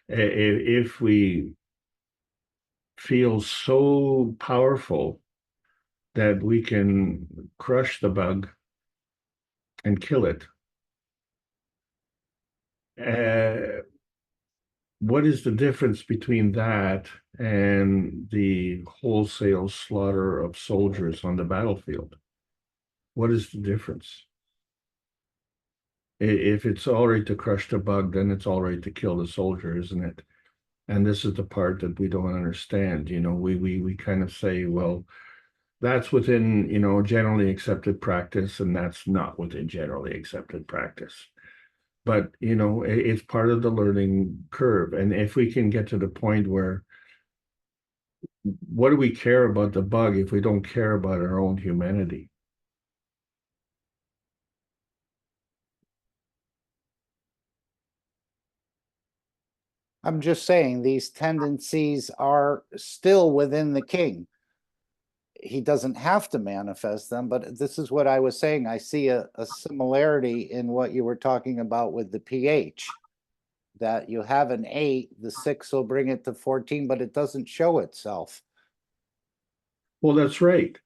if we feel so powerful that we can crush the bug and kill it. What is the difference between that and the wholesale slaughter of soldiers on the battlefield? What is the difference? If it's all right to crush the bug, then it's all right to kill the soldier, isn't it? And this is the part that we don't understand. You know, we kind of say, well, that's within, generally accepted practice, and that's not within generally accepted practice. But, it's part of the learning curve. And if we can get to the point where, what do we care about the bug if we don't care about our own humanity? I'm just saying these tendencies are still within the king. He doesn't have to manifest them, but this is what I was saying. I see a similarity in what you were talking about with the pH, that you have an 8, the 6 will bring it to 14, but it doesn't show itself. Well, that's right.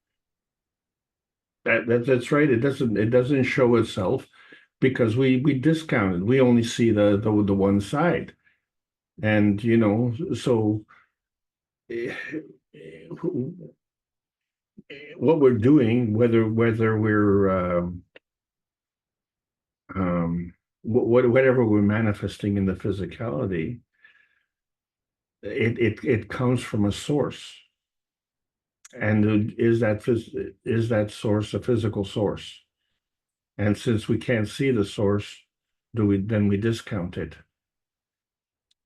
That's right. It doesn't show itself because we discount it. We only see the one side. And so what we're doing, whether we're whatever we're manifesting in the physicality, it comes from a source. And is that source a physical source? And since we can't see the source, then we discount it.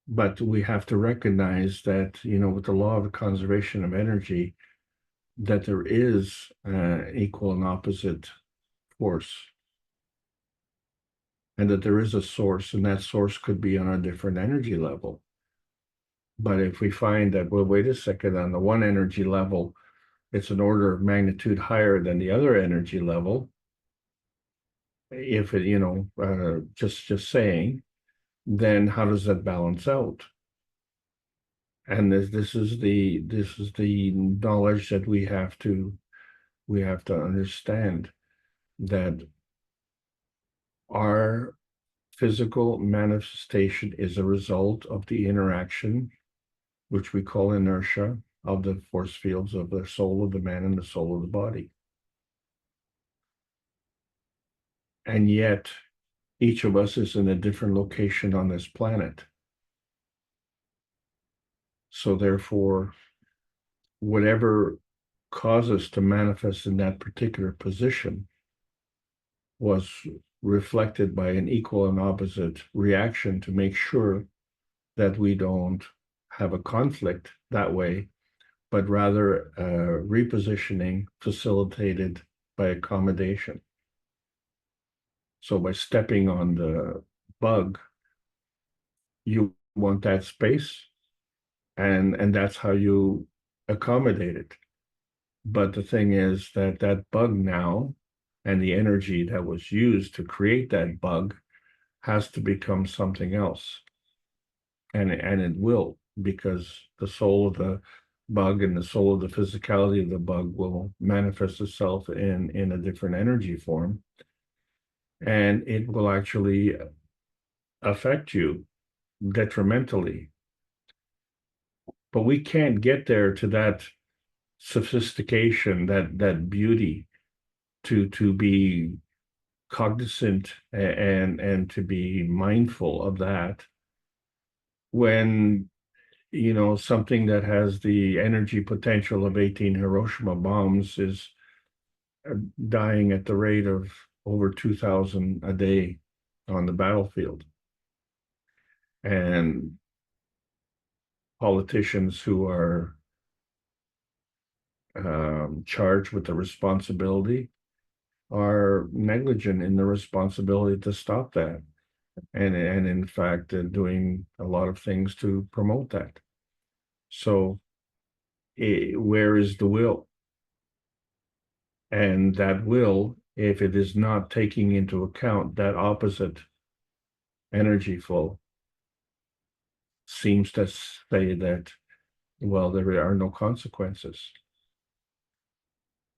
But we have to recognize that, with the law of conservation of energy, that there is equal and opposite force. And that there is a source, and that source could be on a different energy level. But if we find that, well, wait a second, on the one energy level, it's an order of magnitude higher than the other energy level, if it, just saying, then how does that balance out? And this is the knowledge that we have to understand, that our physical manifestation is a result of the interaction, which we call inertia, of the force fields of the soul of the man and the soul of the body. And yet, each of us is in a different location on this planet. So therefore, whatever caused us to manifest in that particular position was reflected by an equal and opposite reaction to make sure that we don't have a conflict that way, but rather repositioning facilitated by accommodation. So by stepping on the bug, you want that space, and that's how you accommodate it. But the thing is that bug now, and the energy that was used to create that bug, has to become something else. And it will, because the soul of the bug and the soul of the physicality of the bug will manifest itself in a different energy form. And it will actually affect you detrimentally. But we can't get there to that sophistication, that beauty, to be cognizant and to be mindful of that, when something that has the energy potential of 18 Hiroshima bombs is dying at the rate of over 2,000 a day on the battlefield. And politicians who are charged with the responsibility are negligent in the responsibility to stop that, and in fact doing a lot of things to promote that. So where is the will? And that will, if it is not taking into account that opposite energy flow, seems to say that, well, there are no consequences.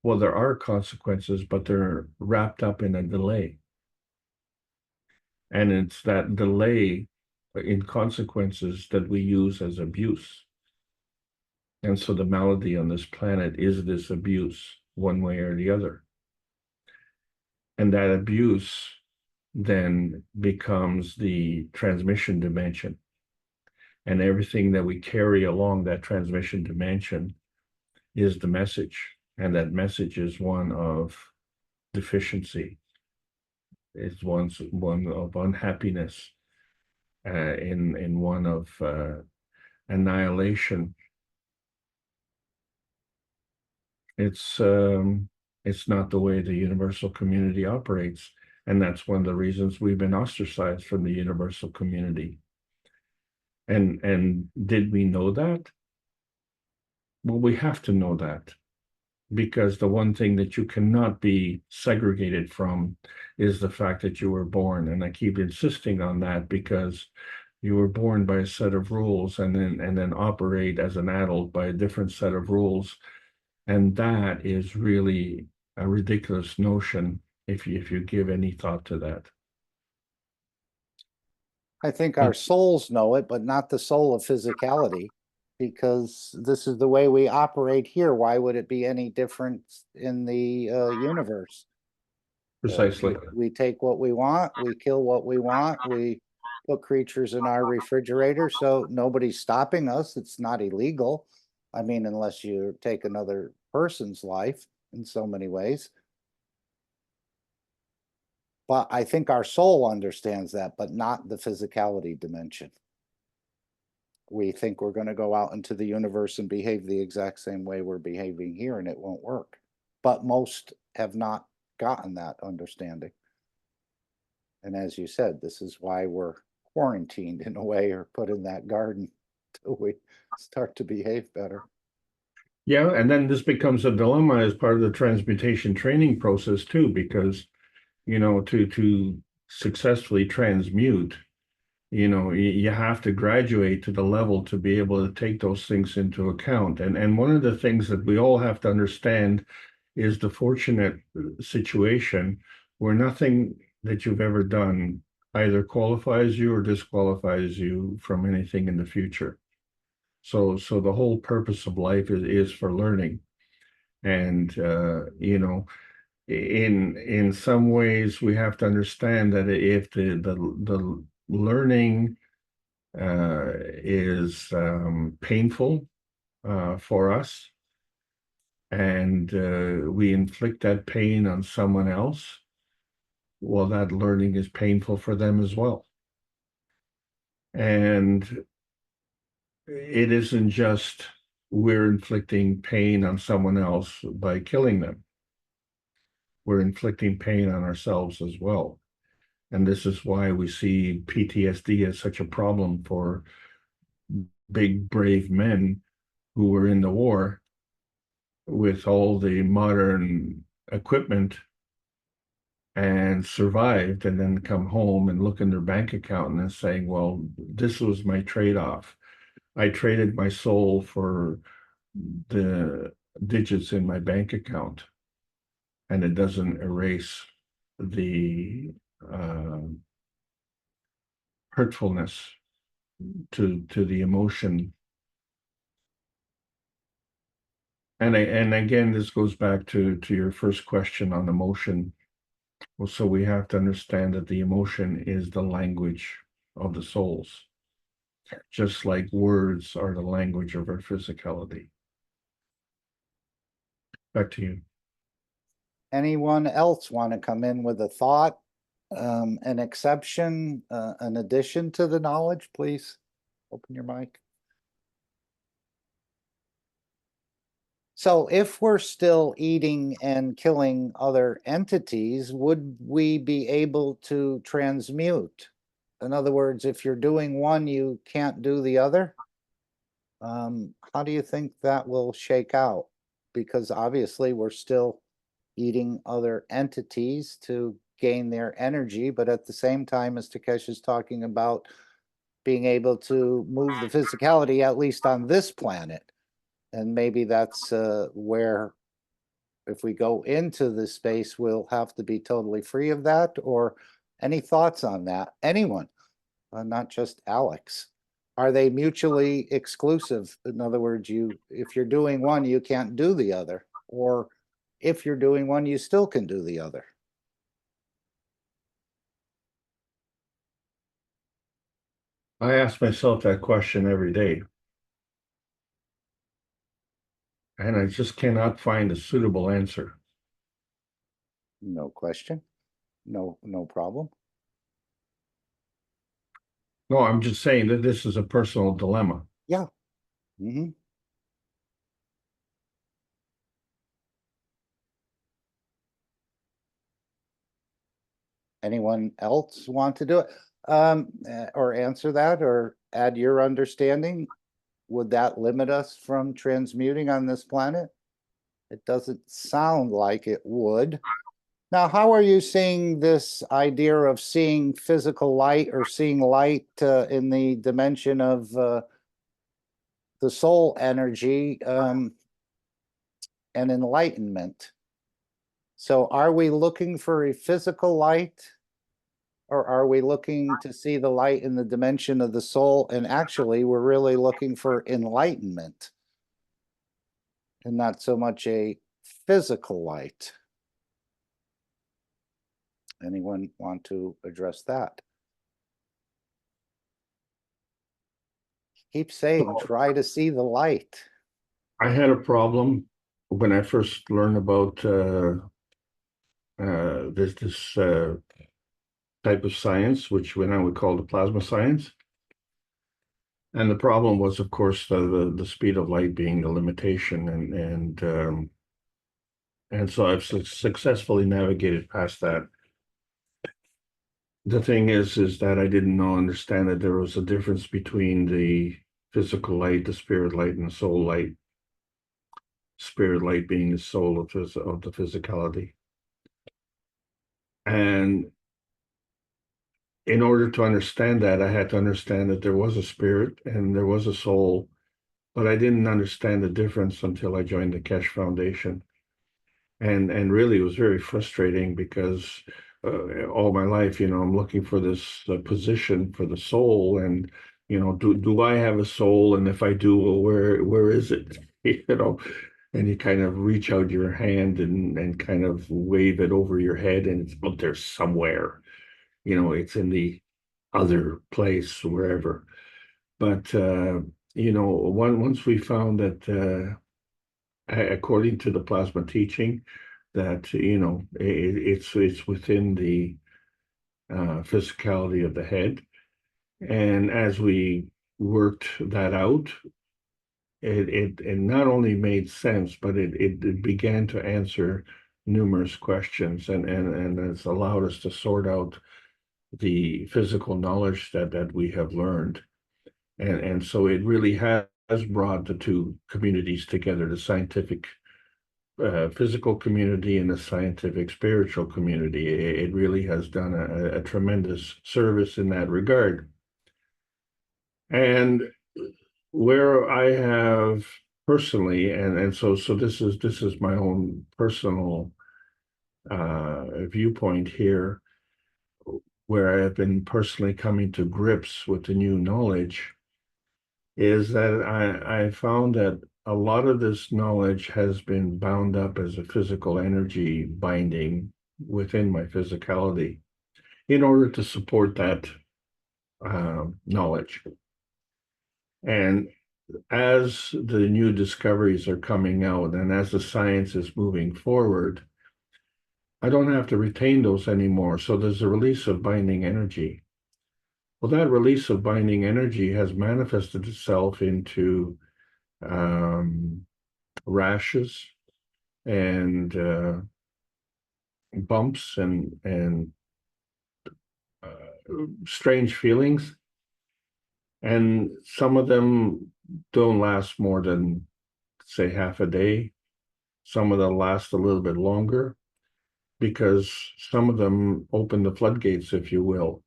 Well, there are consequences, but they're wrapped up in a delay. And it's that delay in consequences that we use as abuse. And so the malady on this planet is this abuse, one way or the other. And that abuse then becomes the transmission dimension. And everything that we carry along that transmission dimension is the message. And that message is one of deficiency. It's one of unhappiness, in one of annihilation. It's not the way the universal community operates, and that's one of the reasons we've been ostracized from the universal community. And did we know that? Well, we have to know that, because the one thing that you cannot be segregated from is the fact that you were born. And I keep insisting on that, because you were born by a set of rules and then operate as an adult by a different set of rules. And that is really a ridiculous notion if you give any thought to that. I think our souls know it, but not the soul of physicality, because this is the way we operate here. Why would it be any different in the universe? Precisely. We take what we want, we kill what we want, we put creatures in our refrigerator, so nobody's stopping us. It's not illegal. I mean, unless you take another person's life in so many ways. But I think our soul understands that, but not the physicality dimension. We think we're going to go out into the universe and behave the exact same way we're behaving here, and it won't work. But most have not gotten that understanding. And as you said, this is why we're quarantined in a way, or put in that garden till we start to behave better. Yeah, and then this becomes a dilemma as part of the transmutation training process too, because to successfully transmute, you have to graduate to the level to be able to take those things into account. And one of the things that we all have to understand is the fortunate situation where nothing that you've ever done either qualifies you or disqualifies you from anything in the future. So the whole purpose of life is for learning. And in some ways we have to understand that if the learning is painful for us, and we inflict that pain on someone else, well, that learning is painful for them as well. And it isn't just we're inflicting pain on someone else by killing them. We're inflicting pain on ourselves as well. And this is why we see PTSD as such a problem for big, brave men who were in the war with all the modern equipment and survived, and then come home and look in their bank account and saying, well, this was my trade-off. I traded my soul for the digits in my bank account, and it doesn't erase the hurtfulness to the emotion. And again, this goes back to your first question on emotion. Well, so we have to understand that the emotion is the language of the souls, just like words are the language of our physicality. Back to you. Anyone else want to come in with a thought, an exception, an addition to the knowledge, please? Open your mic. So if we're still eating and killing other entities, would we be able to transmute? In other words, if you're doing one, you can't do the other? How do you think that will shake out? Because obviously we're still eating other entities to gain their energy, but at the same time, as Takesh is talking about, being able to move the physicality, at least on this planet. And maybe that's where, if we go into this space, we'll have to be totally free of that. Or any thoughts on that? Anyone, not just Alex. Are they mutually exclusive? In other words, if you're doing one, you can't do the other. Or if you're doing one, you still can do the other. I ask myself that question every day. and I just cannot find a suitable answer. No question. No problem. No, I'm just saying that this is a personal dilemma. Yeah. Mm-hmm. Anyone else want to do it? Or answer that or add your understanding? Would that limit us from transmuting on this planet? It doesn't sound like it would. Now, how are you seeing this idea of seeing physical light or seeing light in the dimension of the soul energy and enlightenment? So are we looking for a physical light, or are we looking to see the light in the dimension of the soul? And actually, we're really looking for enlightenment and not so much a physical light. Anyone want to address that? Keep saying, try to see the light. I had a problem when I first learned about this type of science, which we now would call the plasma science. And the problem was, of course, the speed of light being the limitation, and so I've successfully navigated past that. The thing is that I didn't understand that there was a difference between the physical light, the spirit light, and the soul light. Spirit light being the soul of the physicality. And in order to understand that, I had to understand that there was a spirit and there was a soul, but I didn't understand the difference until I joined the KAKT Foundation. And really, it was very frustrating because all my life, I'm looking for this position for the soul, and do I have a soul? And if I do, well, where is it? And you kind of reach out your hand and kind of wave it over your head, and it's out there somewhere. It's in the other place, wherever. But once we found that, according to the plasma teaching, that it's within the physicality of the head, and as we worked that out, it not only made sense, but it began to answer numerous questions, and it's allowed us to sort out the physical knowledge that we have learned. And so it really has brought the two communities together, the scientific physical community and the scientific spiritual community. It really has done a tremendous service in that regard. And where I have personally, and so this is my own personal viewpoint here, where I have been personally coming to grips with the new knowledge, is that I found that a lot of this knowledge has been bound up as a physical energy binding within my physicality in order to support that knowledge. And as the new discoveries are coming out and as the science is moving forward, I don't have to retain those anymore. So there's a release of binding energy. Well, that release of binding energy has manifested itself into rashes and bumps and strange feelings. And some of them don't last more than, say, half a day. Some of them last a little bit longer because some of them open the floodgates, if you will.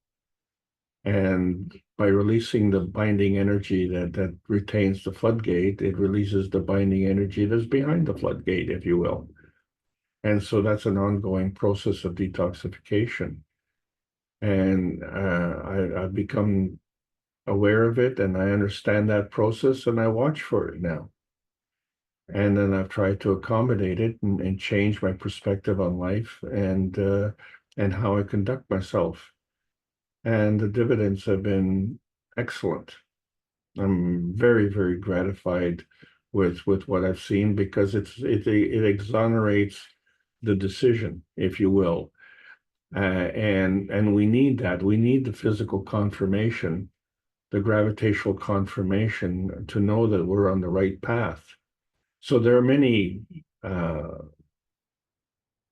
And by releasing the binding energy that retains the floodgate, it releases the binding energy that's behind the floodgate, if you will. And so that's an ongoing process of detoxification. And I've become aware of it, and I understand that process, and I watch for it now. And then I've tried to accommodate it and change my perspective on life and how I conduct myself. And the dividends have been excellent. I'm very, very gratified with what I've seen, because it exonerates the decision, if you will. And we need that. We need the physical confirmation, the gravitational confirmation, to know that we're on the right path. So there are many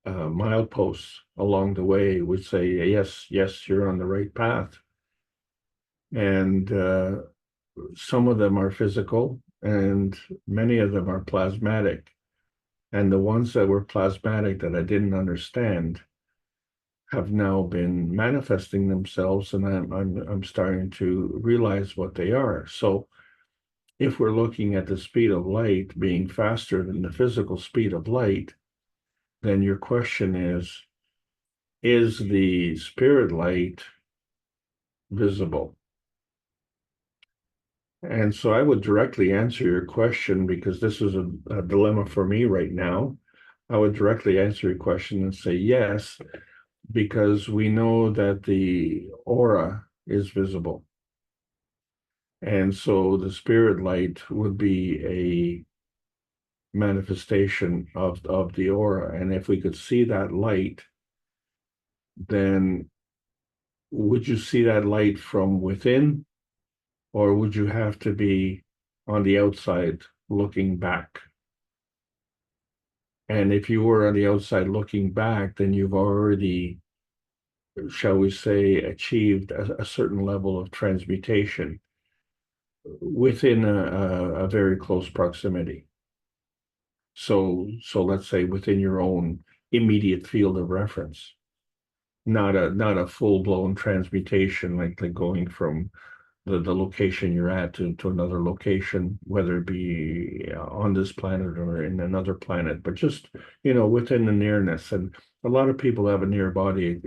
mileposts along the way which say, yes, you're on the right path. And some of them are physical, and many of them are plasmatic. And the ones that were plasmatic that I didn't understand have now been manifesting themselves, and I'm starting to realize what they are. So if we're looking at the speed of light being faster than the physical speed of light, then your question is the spirit light visible? And so I would directly answer your question, because this is a dilemma for me right now. I would directly answer your question and say yes, because we know that the aura is visible. And so the spirit light would be a manifestation of the aura. And if we could see that light, then would you see that light from within, or would you have to be on the outside looking back? And if you were on the outside looking back, then you've already, shall we say, achieved a certain level of transmutation within a very close proximity. So let's say within your own immediate field of reference, not a full-blown transmutation, like going from the location you're at to another location, whether it be on this planet or in another planet, but just, within the nearness. And a lot of people have a near body,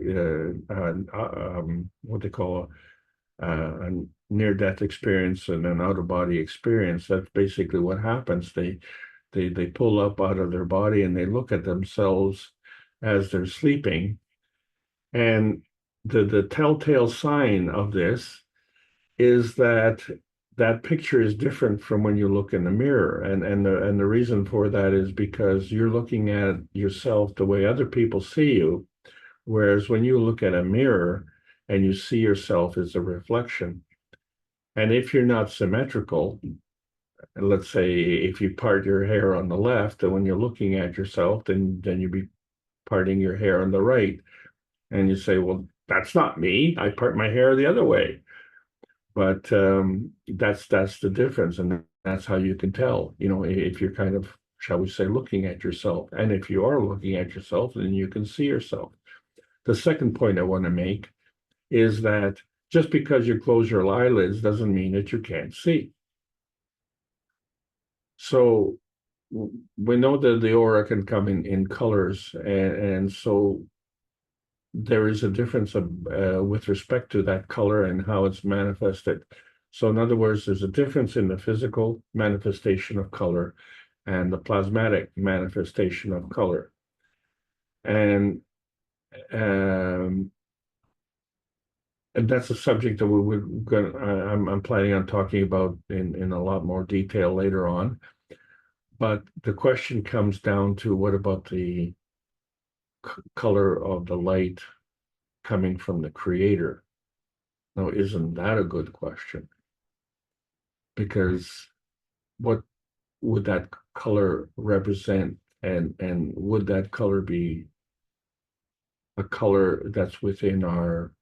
what they call a near-death experience and an out-of-body experience. That's basically what happens. They pull up out of their body and they look at themselves as they're sleeping. And the telltale sign of this is that picture is different from when you look in the mirror. And the reason for that is because you're looking at yourself the way other people see you. Whereas when you look at a mirror and you see yourself as a reflection, and if you're not symmetrical, let's say if you part your hair on the left, and when you're looking at yourself, then you'd be parting your hair on the right. And you say, well, that's not me. I part my hair the other way. But that's the difference. And that's how you can tell, if you're kind of, shall we say, looking at yourself. And if you are looking at yourself, then you can see yourself. The second point I want to make is that just because you close your eyelids doesn't mean that you can't see. So we know that the aura can come in colors, and so there is a difference with respect to that color and how it's manifested. So in other words, there's a difference in the physical manifestation of color and the plasmatic manifestation of color. And that's a subject that I'm planning on talking about in a lot more detail later on. But the question comes down to, what about the color of the light coming from the creator? Now, isn't that a good question? Because what would that color represent? And would that color be a color that's within our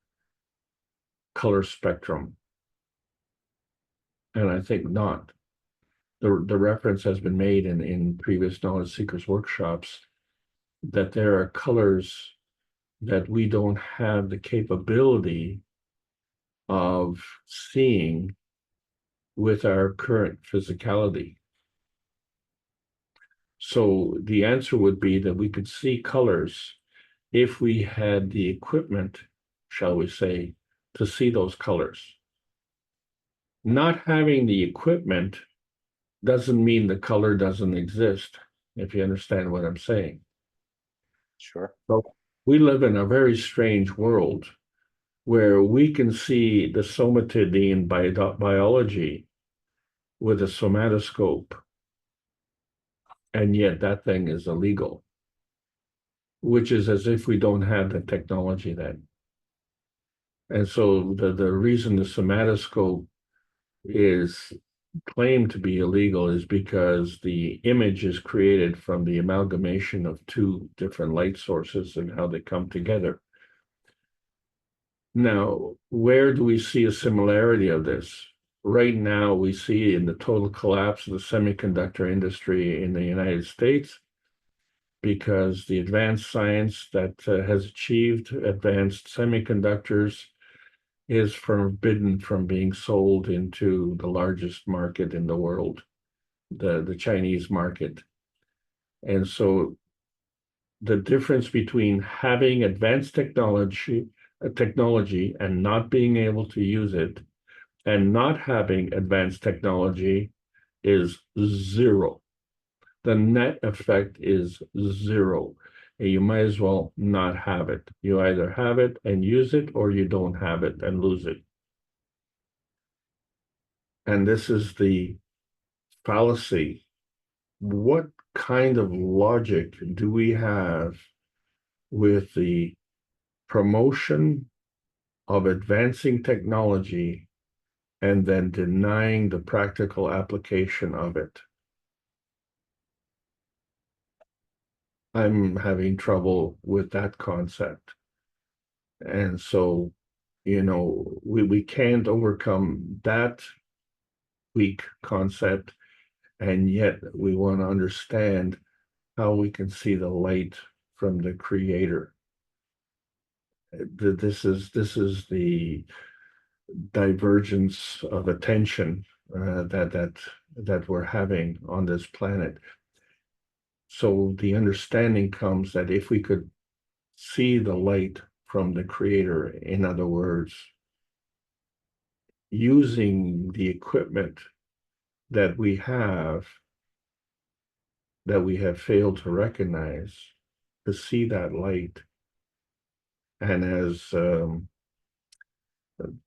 color spectrum? And I think not. The reference has been made in previous Knowledge Seekers workshops that there are colors that we don't have the capability of seeing with our current physicality. So the answer would be that we could see colors if we had the equipment, shall we say, to see those colors. Not having the equipment doesn't mean the color doesn't exist, if you understand what I'm saying. Sure. So we live in a very strange world where we can see the somatidine biology with a somatoscope, and yet that thing is illegal, which is as if we don't have the technology then. And so the reason the somatoscope is claimed to be illegal is because the image is created from the amalgamation of two different light sources and how they come together. Now, where do we see a similarity of this? Right now, we see in the total collapse of the semiconductor industry in the United States, because the advanced science that has achieved advanced semiconductors is forbidden from being sold into the largest market in the world, the Chinese market. And so the difference between having advanced technology and not being able to use it, and not having advanced technology, is zero. The net effect is zero. And you might as well not have it. You either have it and use it, or you don't have it and lose it. And this is the fallacy. What kind of logic do we have with the promotion of advancing technology and then denying the practical application of it? I'm having trouble with that concept. And so, we can't overcome that weak concept, and yet we want to understand how we can see the light from the creator. This is the divergence of attention that we're having on this planet. So the understanding comes that if we could see the light from the creator, in other words, using the equipment that we have failed to recognize, to see that light. And as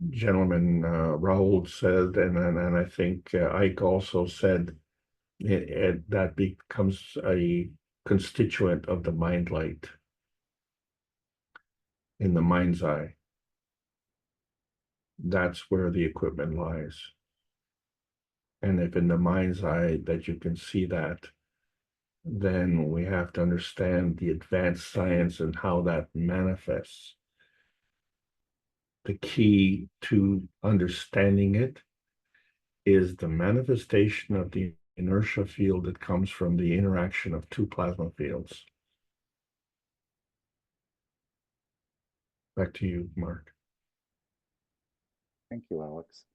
gentleman Raoul said, and I think Ike also said, that becomes a constituent of the mind light in the mind's eye. That's where the equipment lies. And if in the mind's eye that you can see that, then we have to understand the advanced science and how that manifests. The key to understanding it is the manifestation of the inertia field that comes from the interaction of two plasma fields. Back to you, Mark. Thank you, Alex.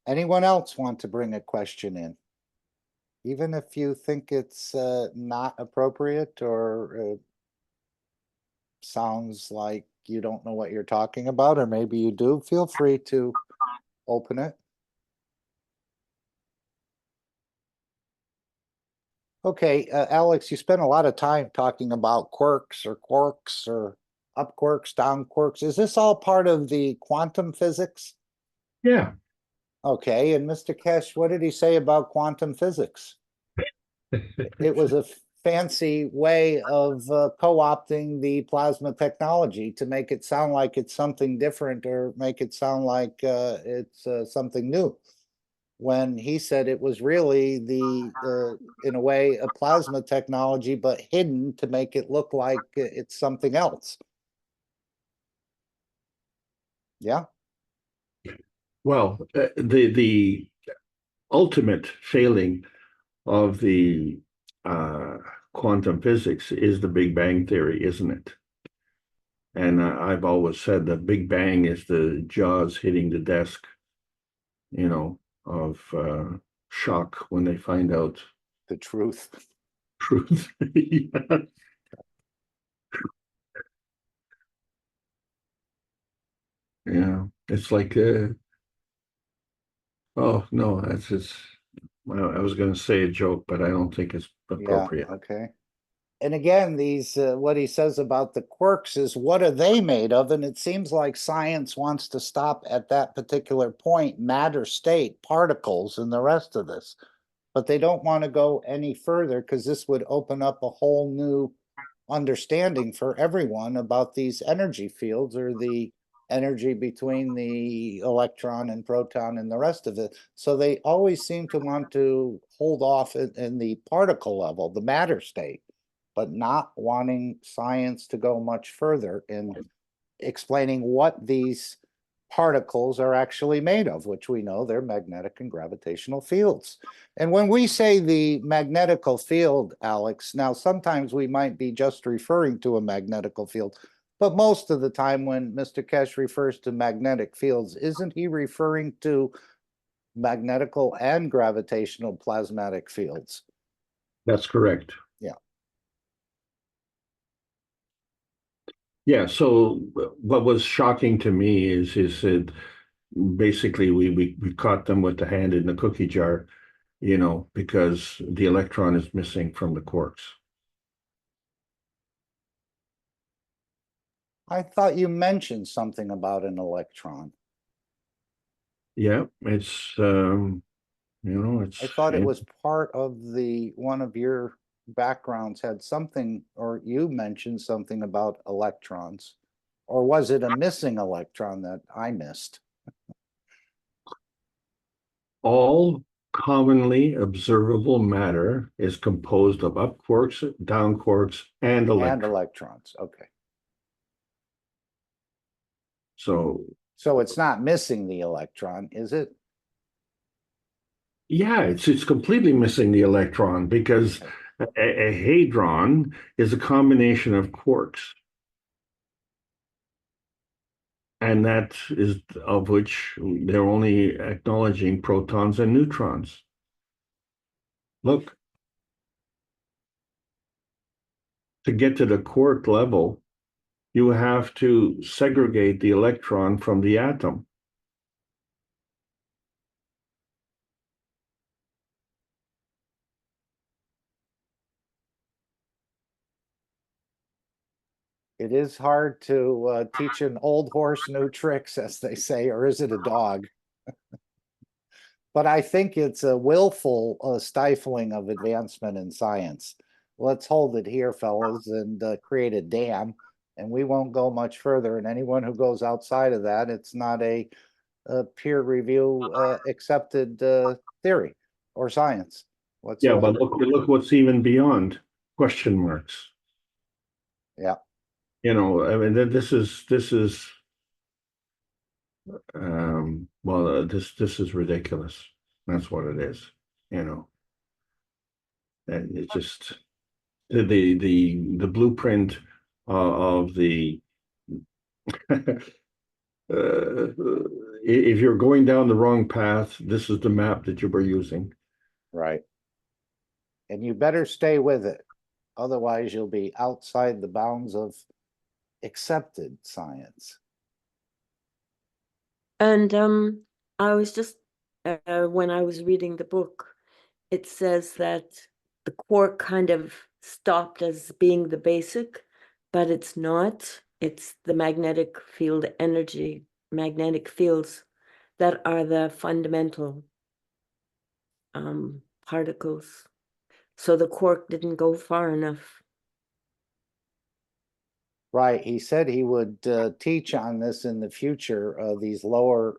Anyone else want to bring a question in? Even if you think it's not appropriate or sounds like you don't know what you're talking about, or maybe you do, feel free to open it. Okay, Alex, you spent a lot of time talking about quarks or up quarks, down quarks. Is this all part of the quantum physics? Yeah. Okay, and Mr. Kesh, what did he say about quantum physics? It was a fancy way of co-opting the plasma technology to make it sound like it's something different, or make it sound like it's something new, when he said it was really in a way, a plasma technology, but hidden to make it look like it's something else. Yeah. Well, the ultimate failing of the quantum physics is the Big Bang theory, isn't it? And I've always said that Big Bang is the jaws hitting the desk, of shock when they find out The truth. truth. Yeah. Yeah, it's like oh no, that's just, well, I was going to say a joke, but I don't think it's appropriate. Yeah, okay. And again, these what he says about the quarks is, what are they made of? And it seems like science wants to stop at that particular point, matter, state, particles, and the rest of this. but they don't want to go any further because this would open up a whole new understanding for everyone about these energy fields, or the energy between the electron and proton and the rest of it. So they always seem to want to hold off in the particle level, the matter state, but not wanting science to go much further in explaining what these particles are actually made of, which we know they're magnetic and gravitational fields. And when we say the magnetical field, Alex, now sometimes we might be just referring to a magnetical field, but most of the time when Mr. Kesh refers to magnetic fields, isn't he referring to magnetical and gravitational plasmatic fields? That's correct. Yeah. Yeah, so what was shocking to me is that basically we caught them with the hand in the cookie jar, because the electron is missing from the quarks. I thought you mentioned something about an electron. Yeah, it's it's I thought it was part of one of your backgrounds had something, or you mentioned something about electrons. Or was it a missing electron that I missed? all commonly observable matter is composed of up quarks, down quarks, and And electrons. electrons, okay. So So it's not missing the electron, is it? yeah, it's completely missing the electron, because a hadron is a combination of quarks. And that is of which they're only acknowledging protons and neutrons. Look, to get to the quark level, you have to segregate the electron from the atom. It is hard to teach an old horse new tricks, as they say, or is it a dog? But I think it's a willful stifling of advancement in science. Let's hold it here, fellas, and create a dam, and we won't go much further. And anyone who goes outside of that, it's not a peer review accepted theory or science Yeah, whatsoever. but look what's even beyond question marks. Yeah. I mean, this is well, this is ridiculous. That's what it is. And it's just the blueprint of the if you're going down the wrong path, this is the map that you were using. Right. And you better stay with it. Otherwise, you'll be outside the bounds of accepted science. And I was just when I was reading the book, it says that the quark kind of stopped as being the basic, but it's not. It's the magnetic field energy, magnetic fields that are the fundamental particles. So the quark didn't go far enough. Right. He said he would teach on this in the future, these lower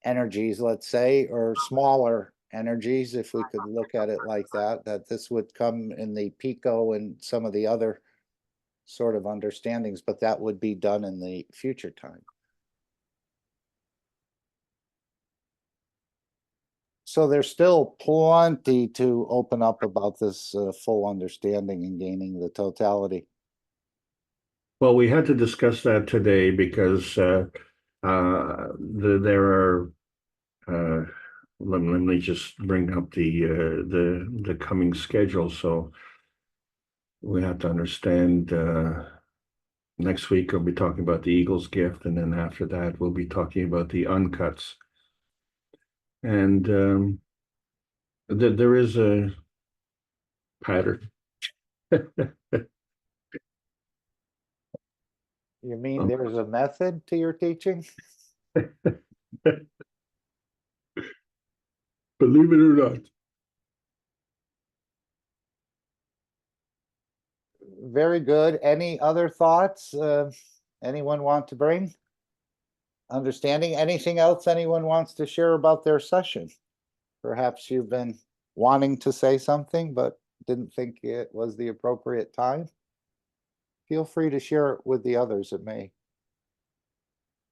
energies, let's say, or smaller energies, if we could look at it like that this would come in the pico and some of the other sort of understandings, but that would be done in the future time. So there's still plenty to open up about this full understanding and gaining the totality. Well, we had to discuss that today because there are. Let me just bring up the coming schedule. So we have to understand. Next week we'll be talking about the Eagle's Gift, and then after that we'll be talking about the uncuts. And there is a pattern. You mean there's a method to your teaching? Believe it or not. Very good. Any other thoughts? Anyone want to bring? Understanding, anything else anyone wants to share about their session? Perhaps you've been wanting to say something, but didn't think it was the appropriate time. Feel free to share it with the others. It may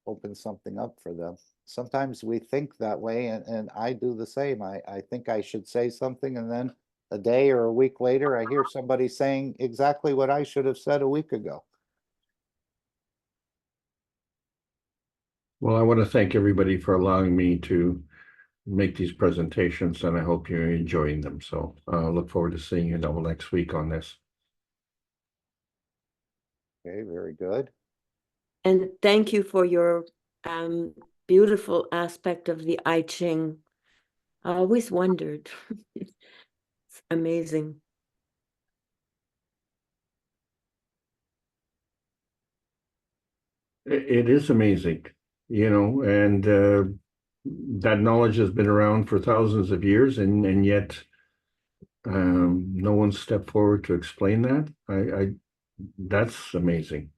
open something up for them. Sometimes we think that way, and I do the same. I think I should say something, and then a day or a week later, I hear somebody saying exactly what I should have said a week ago. Well, I want to thank everybody for allowing me to make these presentations, and I hope you're enjoying them. So look forward to seeing you all next week on this. Okay, very good. And thank you for your beautiful aspect of the I Ching. I always wondered. It's amazing. It is amazing, and that knowledge has been around for thousands of years, and yet no one stepped forward to explain that. That's amazing.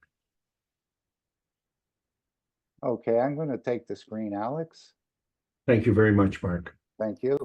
Okay, I'm going to take the screen, Alex. Thank you very much, Mark. Thank you.